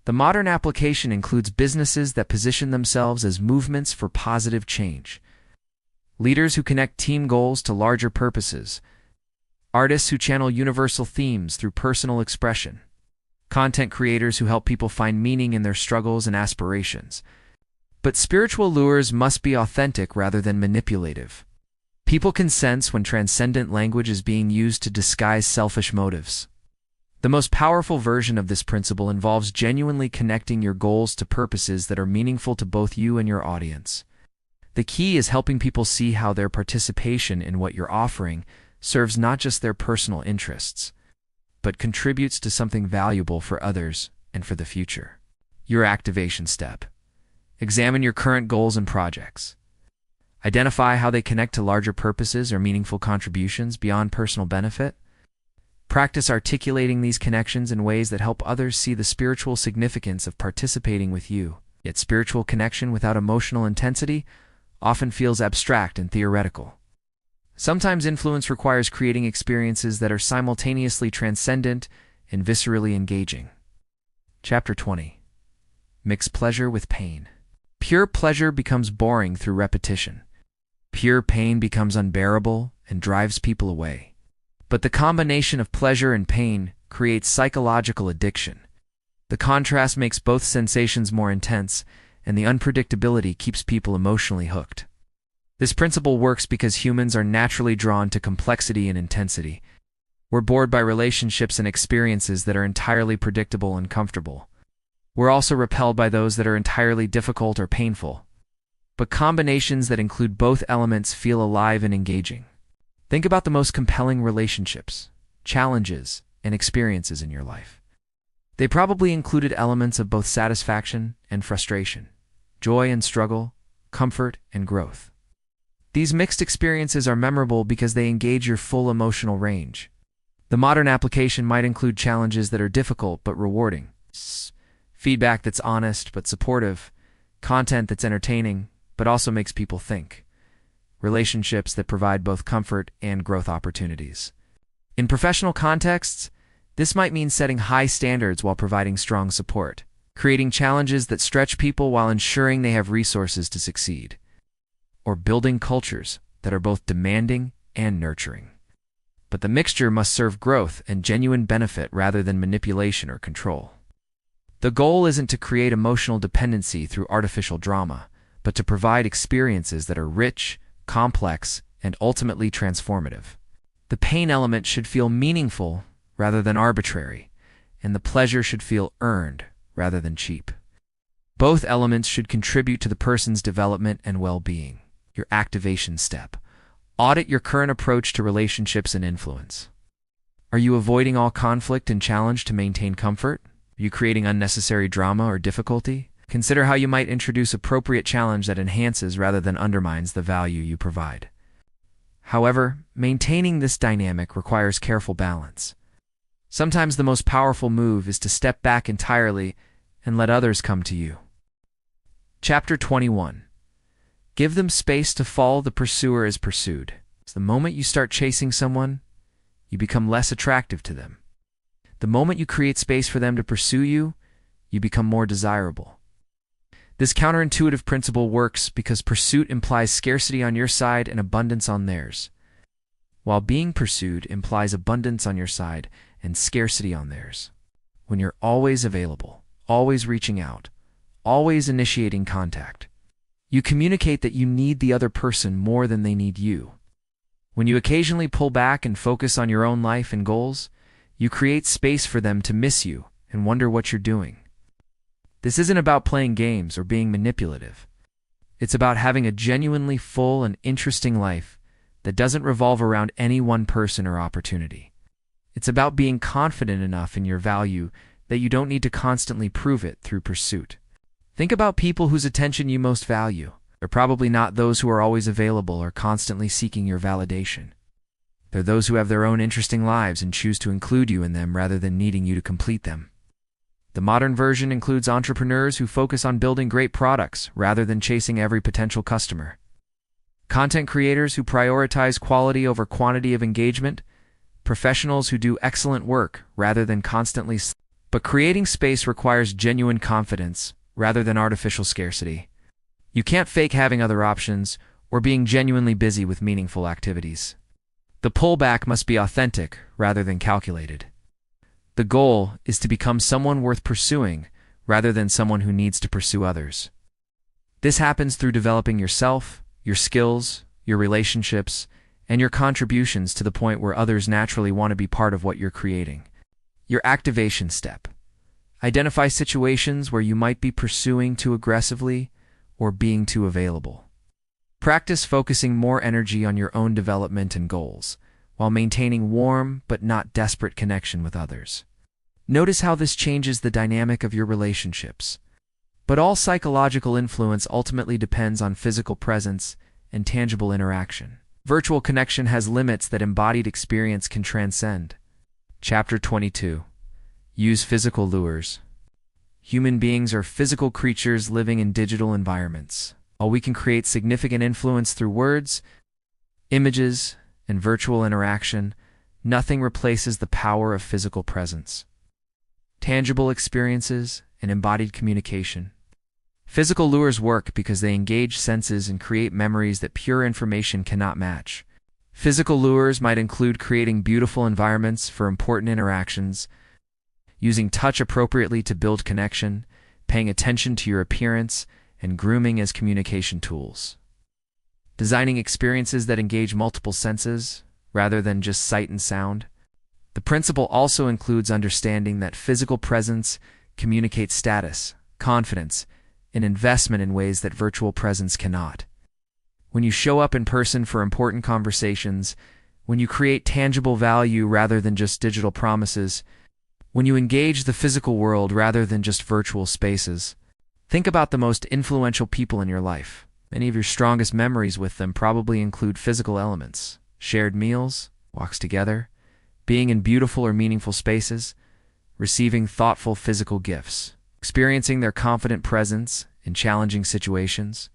The modern application includes businesses that position themselves as movements for positive change, leaders who connect team goals to larger purposes, artists who channel universal themes through personal expression, content creators who help people find meaning in their struggles and aspirations. But spiritual lures must be authentic rather than manipulative. People can sense when transcendent language is being used to disguise selfish motives. The most powerful version of this principle involves genuinely connecting your goals to purposes that are meaningful to both you and your audience. The key is helping people see how their participation in what you're offering serves not just their personal interests, but contributes to something valuable for others and for the future. Your activation step. Examine your current goals and projects. Identify how they connect to larger purposes or meaningful contributions beyond personal benefit. Practice articulating these connections in ways that help others see the spiritual significance of participating with you. Yet spiritual connection without emotional intensity often feels abstract and theoretical. Sometimes influence requires creating experiences that are simultaneously transcendent and viscerally engaging. Chapter 20. Mix pleasure with pain. Pure pleasure becomes boring through repetition. Pure pain becomes unbearable and drives people away. But the combination of pleasure and pain creates psychological addiction. The contrast makes both sensations more intense, and the unpredictability keeps people emotionally hooked. This principle works because humans are naturally drawn to complexity and intensity. We're bored by relationships and experiences that are entirely predictable and comfortable. We're also repelled by those that are entirely difficult or painful. But combinations that include both elements feel alive and engaging. Think about the most compelling relationships, challenges, and experiences in your life. They probably included elements of both satisfaction and frustration, joy and struggle, comfort and growth. These mixed experiences are memorable because they engage your full emotional range. The modern application might include challenges that are difficult but rewarding, feedback that's honest but supportive, content that's entertaining but also makes people think, relationships that provide both comfort and growth opportunities. In professional contexts, this might mean setting high standards while providing strong support, creating challenges that stretch people while ensuring they have resources to succeed, or building cultures that are both demanding and nurturing. But the mixture must serve growth and genuine benefit rather than manipulation or control. The goal isn't to create emotional dependency through artificial drama, but to provide experiences that are rich, complex, and ultimately transformative. The pain element should feel meaningful rather than arbitrary, and the pleasure should feel earned rather than cheap. Both elements should contribute to the person's development and well-being. Your activation step. Audit your current approach to relationships and influence. Are you avoiding all conflict and challenge to maintain comfort? Are you creating unnecessary drama or difficulty? Consider how you might introduce appropriate challenge that enhances rather than undermines the value you provide. However, maintaining this dynamic requires careful balance. Sometimes the most powerful move is to step back entirely and let others come to you. Chapter 21. Give them space to fall. The pursuer is pursued. The moment you start chasing someone, you become less attractive to them. The moment you create space for them to pursue you, you become more desirable. This counterintuitive principle works because pursuit implies scarcity on your side and abundance on theirs, while being pursued implies abundance on your side and scarcity on theirs. When you're always available, always reaching out, always initiating contact, you communicate that you need the other person more than they need you. When you occasionally pull back and focus on your own life and goals, you create space for them to miss you and wonder what you're doing. This isn't about playing games or being manipulative. It's about having a genuinely full and interesting life that doesn't revolve around any one person or opportunity. It's about being confident enough in your value that you don't need to constantly prove it through pursuit. Think about people whose attention you most value. They're probably not those who are always available or constantly seeking your validation. They're those who have their own interesting lives and choose to include you in them rather than needing you to complete them. The modern version includes entrepreneurs who focus on building great products rather than chasing every potential customer. Content creators who prioritize quality over quantity of engagement. Professionals who do excellent work rather than constantly. But creating space requires genuine confidence rather than artificial scarcity. You can't fake having other options or being genuinely busy with meaningful activities. The pullback must be authentic rather than calculated. The goal is to become someone worth pursuing rather than someone who needs to pursue others. This happens through developing yourself, your skills, your relationships, and your contributions to the point where others naturally want to be part of what you're creating. Your activation step. Identify situations where you might be pursuing too aggressively or being too available. Practice focusing more energy on your own development and goals, while maintaining warm but not desperate connection with others. Notice how this changes the dynamic of your relationships. But all psychological influence ultimately depends on physical presence and tangible interaction. Virtual connection has limits that embodied experience can transcend. Chapter 22. Use physical lures. Human beings are physical creatures living in digital environments. While we can create significant influence through words, images, and virtual interaction, nothing replaces the power of physical presence. Tangible experiences and embodied communication. Physical lures work because they engage senses and create memories that pure information cannot match. Physical lures might include creating beautiful environments for important interactions, using touch appropriately to build connection, paying attention to your appearance, and grooming as communication tools. Designing experiences that engage multiple senses, rather than just sight and sound. The principle also includes understanding that physical presence communicates status, confidence, and investment in ways that virtual presence cannot. When you show up in person for important conversations, when you create tangible value rather than just digital promises, when you engage the physical world rather than just virtual spaces, think about the most influential people in your life. Many of your strongest memories with them probably include physical elements: shared meals, walks together, being in beautiful or meaningful spaces, receiving thoughtful physical gifts, experiencing their confident presence in challenging situations.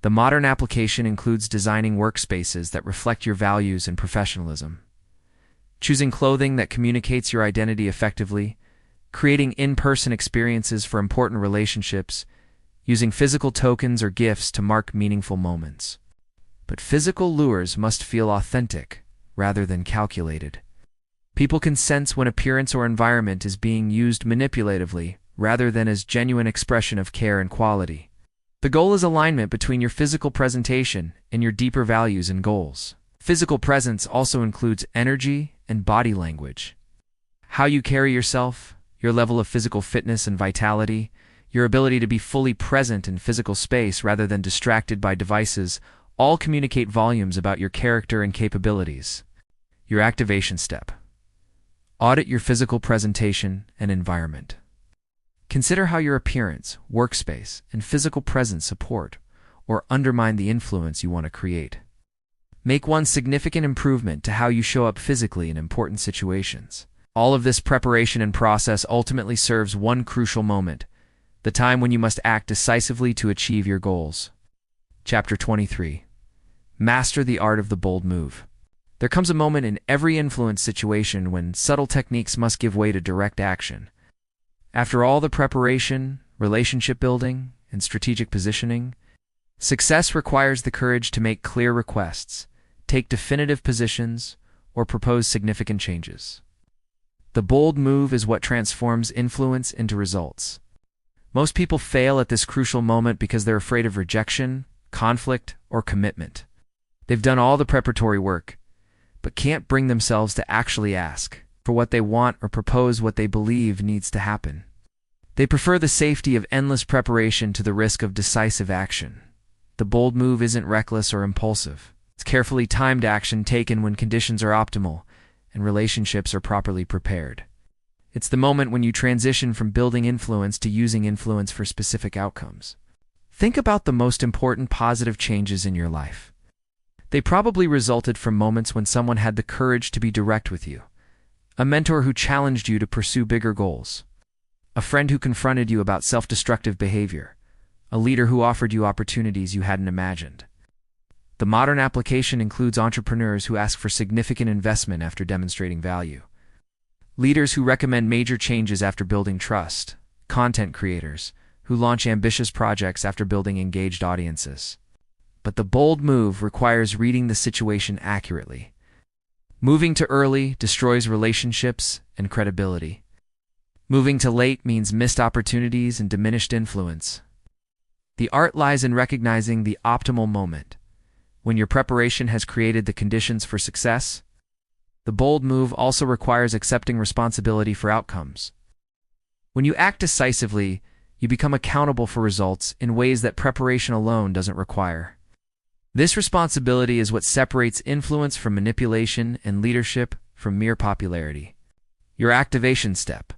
The modern application includes designing workspaces that reflect your values and professionalism, choosing clothing that communicates your identity effectively, creating in-person experiences for important relationships, using physical tokens or gifts to mark meaningful moments. But physical lures must feel authentic rather than calculated. People can sense when appearance or environment is being used manipulatively rather than as genuine expression of care and quality. The goal is alignment between your physical presentation and your deeper values and goals. Physical presence also includes energy and body language. How you carry yourself, your level of physical fitness and vitality, your ability to be fully present in physical space rather than distracted by devices, all communicate volumes about your character and capabilities. Your activation step. Audit your physical presentation and environment. Consider how your appearance, workspace, and physical presence support or undermine the influence you want to create. Make one significant improvement to how you show up physically in important situations. All of this preparation and process ultimately serves one crucial moment, the time when you must act decisively to achieve your goals. Chapter 23. Master the art of the bold move. There comes a moment in every influence situation when subtle techniques must give way to direct action. After all the preparation, relationship building, and strategic positioning, success requires the courage to make clear requests, take definitive positions, or propose significant changes. The bold move is what transforms influence into results. Most people fail at this crucial moment because they're afraid of rejection, conflict, or commitment. They've done all the preparatory work, but can't bring themselves to actually ask for what they want or propose what they believe needs to happen. They prefer the safety of endless preparation to the risk of decisive action. The bold move isn't reckless or impulsive. It's carefully timed action taken when conditions are optimal and relationships are properly prepared. It's the moment when you transition from building influence to using influence for specific outcomes. Think about the most important positive changes in your life. They probably resulted from moments when someone had the courage to be direct with you, a mentor who challenged you to pursue bigger goals, a friend who confronted you about self-destructive behavior, a leader who offered you opportunities you hadn't imagined. The modern application includes entrepreneurs who ask for significant investment after demonstrating value, leaders who recommend major changes after building trust, content creators who launch ambitious projects after building engaged audiences. But the bold move requires reading the situation accurately. Moving too early destroys relationships and credibility. Moving too late means missed opportunities and diminished influence. The art lies in recognizing the optimal moment, when your preparation has created the conditions for success. The bold move also requires accepting responsibility for outcomes. When you act decisively, you become accountable for results in ways that preparation alone doesn't require. This responsibility is what separates influence from manipulation and leadership from mere popularity. Your activation step.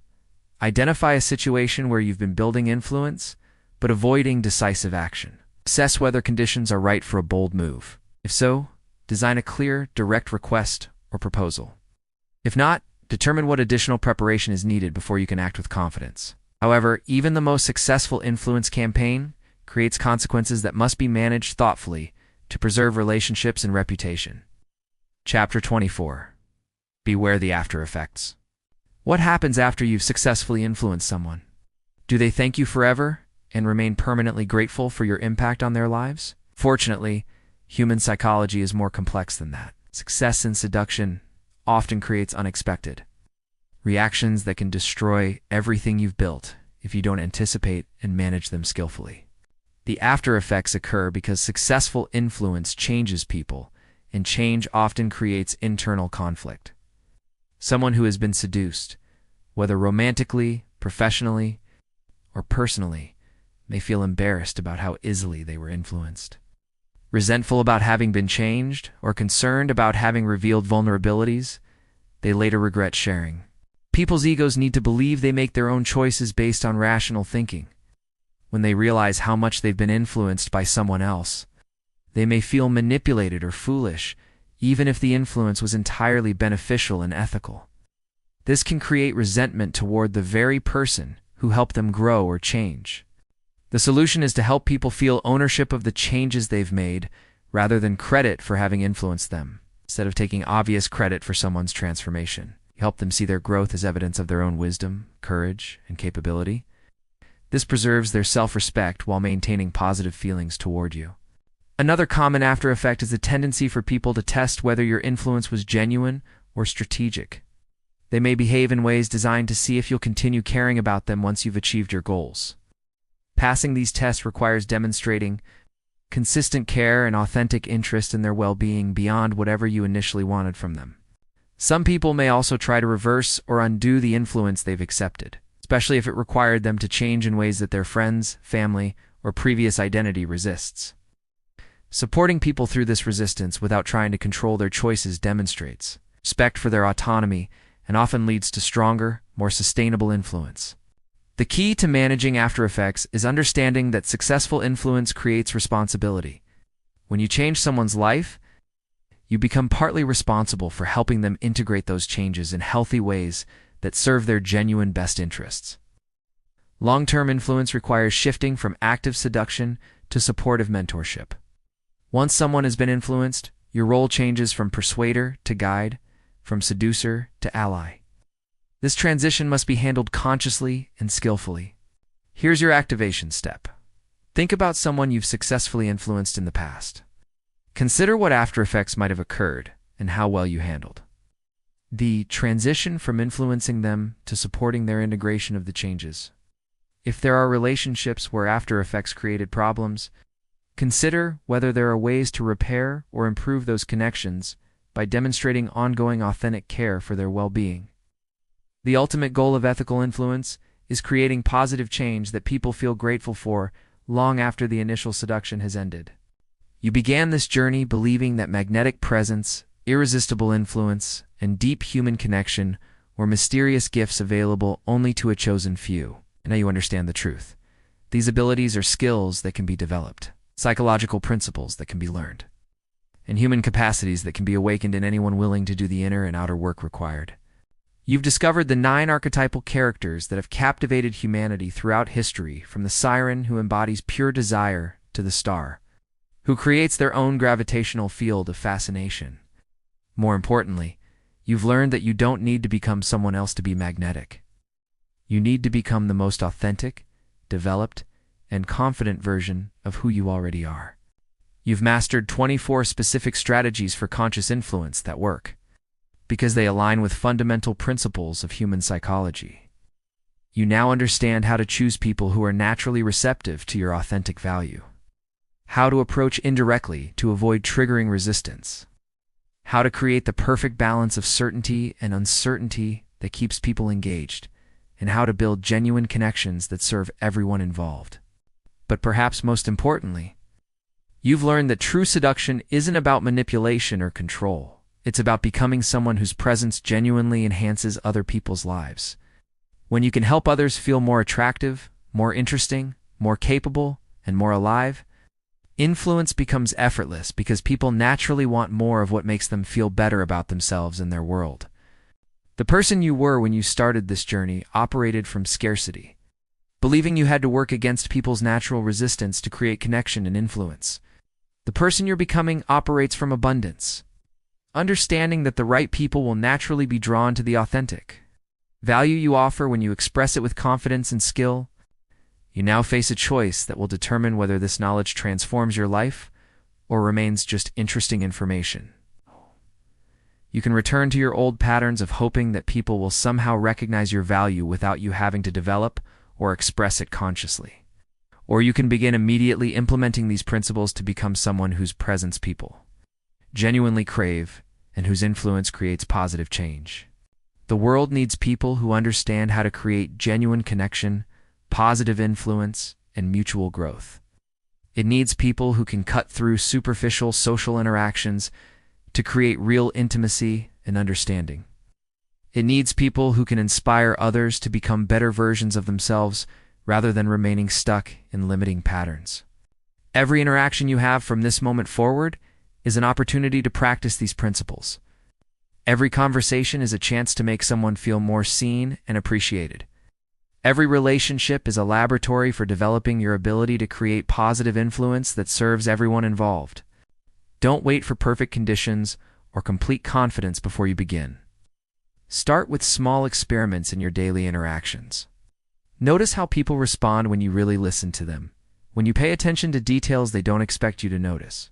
Identify a situation where you've been building influence, but avoiding decisive action. Assess whether conditions are right for a bold move. If so, design a clear, direct request or proposal. If not, determine what additional preparation is needed before you can act with confidence. However, even the most successful influence campaign creates consequences that must be managed thoughtfully to preserve relationships and reputation. Chapter 24. Beware the after effects. What happens after you've successfully influenced someone? Do they thank you forever and remain permanently grateful for your impact on their lives? Fortunately, human psychology is more complex than that. Success in seduction often creates unexpected reactions that can destroy everything you've built if you don't anticipate and manage them skillfully. The after effects occur because successful influence changes people, and change often creates internal conflict. Someone who has been seduced, whether romantically, professionally, or personally, may feel embarrassed about how easily they were influenced. Resentful about having been changed, or concerned about having revealed vulnerabilities, they later regret sharing. People's egos need to believe they make their own choices based on rational thinking. When they realize how much they've been influenced by someone else, they may feel manipulated or foolish, even if the influence was entirely beneficial and ethical. This can create resentment toward the very person who helped them grow or change. The solution is to help people feel ownership of the changes they've made, rather than credit for having influenced them. Instead of taking obvious credit for someone's transformation, you help them see their growth as evidence of their own wisdom, courage, and capability. This preserves their self-respect while maintaining positive feelings toward you. Another common after effect is the tendency for people to test whether your influence was genuine or strategic. They may behave in ways designed to see if you'll continue caring about them once you've achieved your goals. Passing these tests requires demonstrating consistent care and authentic interest in their well-being beyond whatever you initially wanted from them. Some people may also try to reverse or undo the influence they've accepted, especially if it required them to change in ways that their friends, family, or previous identity resists. Supporting people through this resistance without trying to control their choices demonstrates respect for their autonomy and often leads to stronger, more sustainable influence. The key to managing after effects is understanding that successful influence creates responsibility. When you change someone's life, you become partly responsible for helping them integrate those changes in healthy ways that serve their genuine best interests. Long-term influence requires shifting from active seduction to supportive mentorship. Once someone has been influenced, your role changes from persuader to guide, from seducer to ally. This transition must be handled consciously and skillfully. Here's your activation step. Think about someone you've successfully influenced in the past. Consider what after effects might have occurred and how well you handled the transition from influencing them to supporting their integration of the changes. If there are relationships where after effects created problems, consider whether there are ways to repair or improve those connections by demonstrating ongoing authentic care for their well-being. The ultimate goal of ethical influence is creating positive change that people feel grateful for long after the initial seduction has ended. You began this journey believing that magnetic presence, irresistible influence, and deep human connection were mysterious gifts available only to a chosen few. And now you understand the truth. These abilities are skills that can be developed, psychological principles that can be learned, and human capacities that can be awakened in anyone willing to do the inner and outer work required. You've discovered the 9 archetypal characters that have captivated humanity throughout history, from the Siren, who embodies pure desire, to the star, who creates their own gravitational field of fascination. More importantly, you've learned that you don't need to become someone else to be magnetic. You need to become the most authentic, developed, and confident version of who you already are. You've mastered 24 specific strategies for conscious influence that work, because they align with fundamental principles of human psychology. You now understand how to choose people who are naturally receptive to your authentic value, how to approach indirectly to avoid triggering resistance, how to create the perfect balance of certainty and uncertainty that keeps people engaged, and how to build genuine connections that serve everyone involved. But perhaps most importantly, you've learned that true seduction isn't about manipulation or control. It's about becoming someone whose presence genuinely enhances other people's lives. When you can help others feel more attractive, more interesting, more capable, and more alive, influence becomes effortless because people naturally want more of what makes them feel better about themselves and their world. The person you were when you started this journey operated from scarcity, believing you had to work against people's natural resistance to create connection and influence. The person you're becoming operates from abundance, understanding that the right people will naturally be drawn to the authentic value you offer when you express it with confidence and skill. You now face a choice that will determine whether this knowledge transforms your life or remains just interesting information. You can return to your old patterns of hoping that people will somehow recognize your value without you having to develop or express it consciously. Or you can begin immediately implementing these principles to become someone whose presence people genuinely crave and whose influence creates positive change. The world needs people who understand how to create genuine connection, positive influence, and mutual growth. It needs people who can cut through superficial social interactions to create real intimacy and understanding. It needs people who can inspire others to become better versions of themselves rather than remaining stuck in limiting patterns. Every interaction you have from this moment forward is an opportunity to practice these principles. Every conversation is a chance to make someone feel more seen and appreciated. Every relationship is a laboratory for developing your ability to create positive influence that serves everyone involved. Don't wait for perfect conditions or complete confidence before you begin. Start with small experiments in your daily interactions. Notice how people respond when you really listen to them, when you pay attention to details they don't expect you to notice,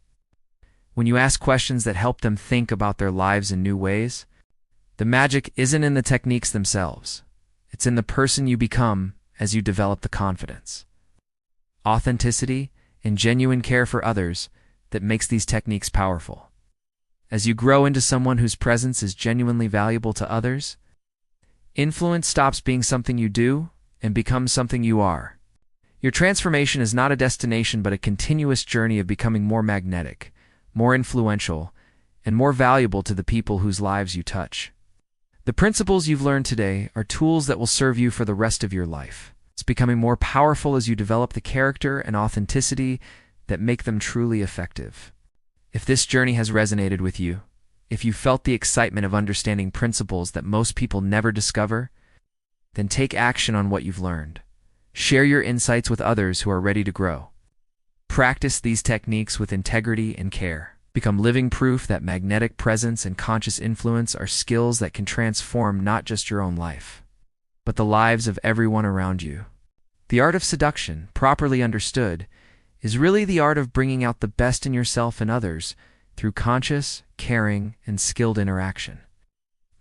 when you ask questions that help them think about their lives in new ways, The magic isn't in the techniques themselves. It's in the person you become as you develop the confidence, authenticity, and genuine care for others that makes these techniques powerful. As you grow into someone whose presence is genuinely valuable to others, influence stops being something you do and becomes something you are. Your transformation is not a destination but a continuous journey of becoming more magnetic, more influential, and more valuable to the people whose lives you touch. The principles you've learned today are tools that will serve you for the rest of your life. It's becoming more powerful as you develop the character and authenticity that make them truly effective. If this journey has resonated with you, if you felt the excitement of understanding principles that most people never discover, then take action on what you've learned. Share your insights with others who are ready to grow. Practice these techniques with integrity and care. Become living proof that magnetic presence and conscious influence are skills that can transform not just your own life, but the lives of everyone around you. The art of seduction, properly understood, is really the art of bringing out the best in yourself and others through conscious, caring, and skilled interaction.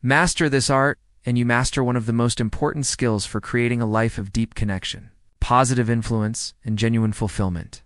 Master this art, and you master one of the most important skills for creating a life of deep connection, positive influence, and genuine fulfillment.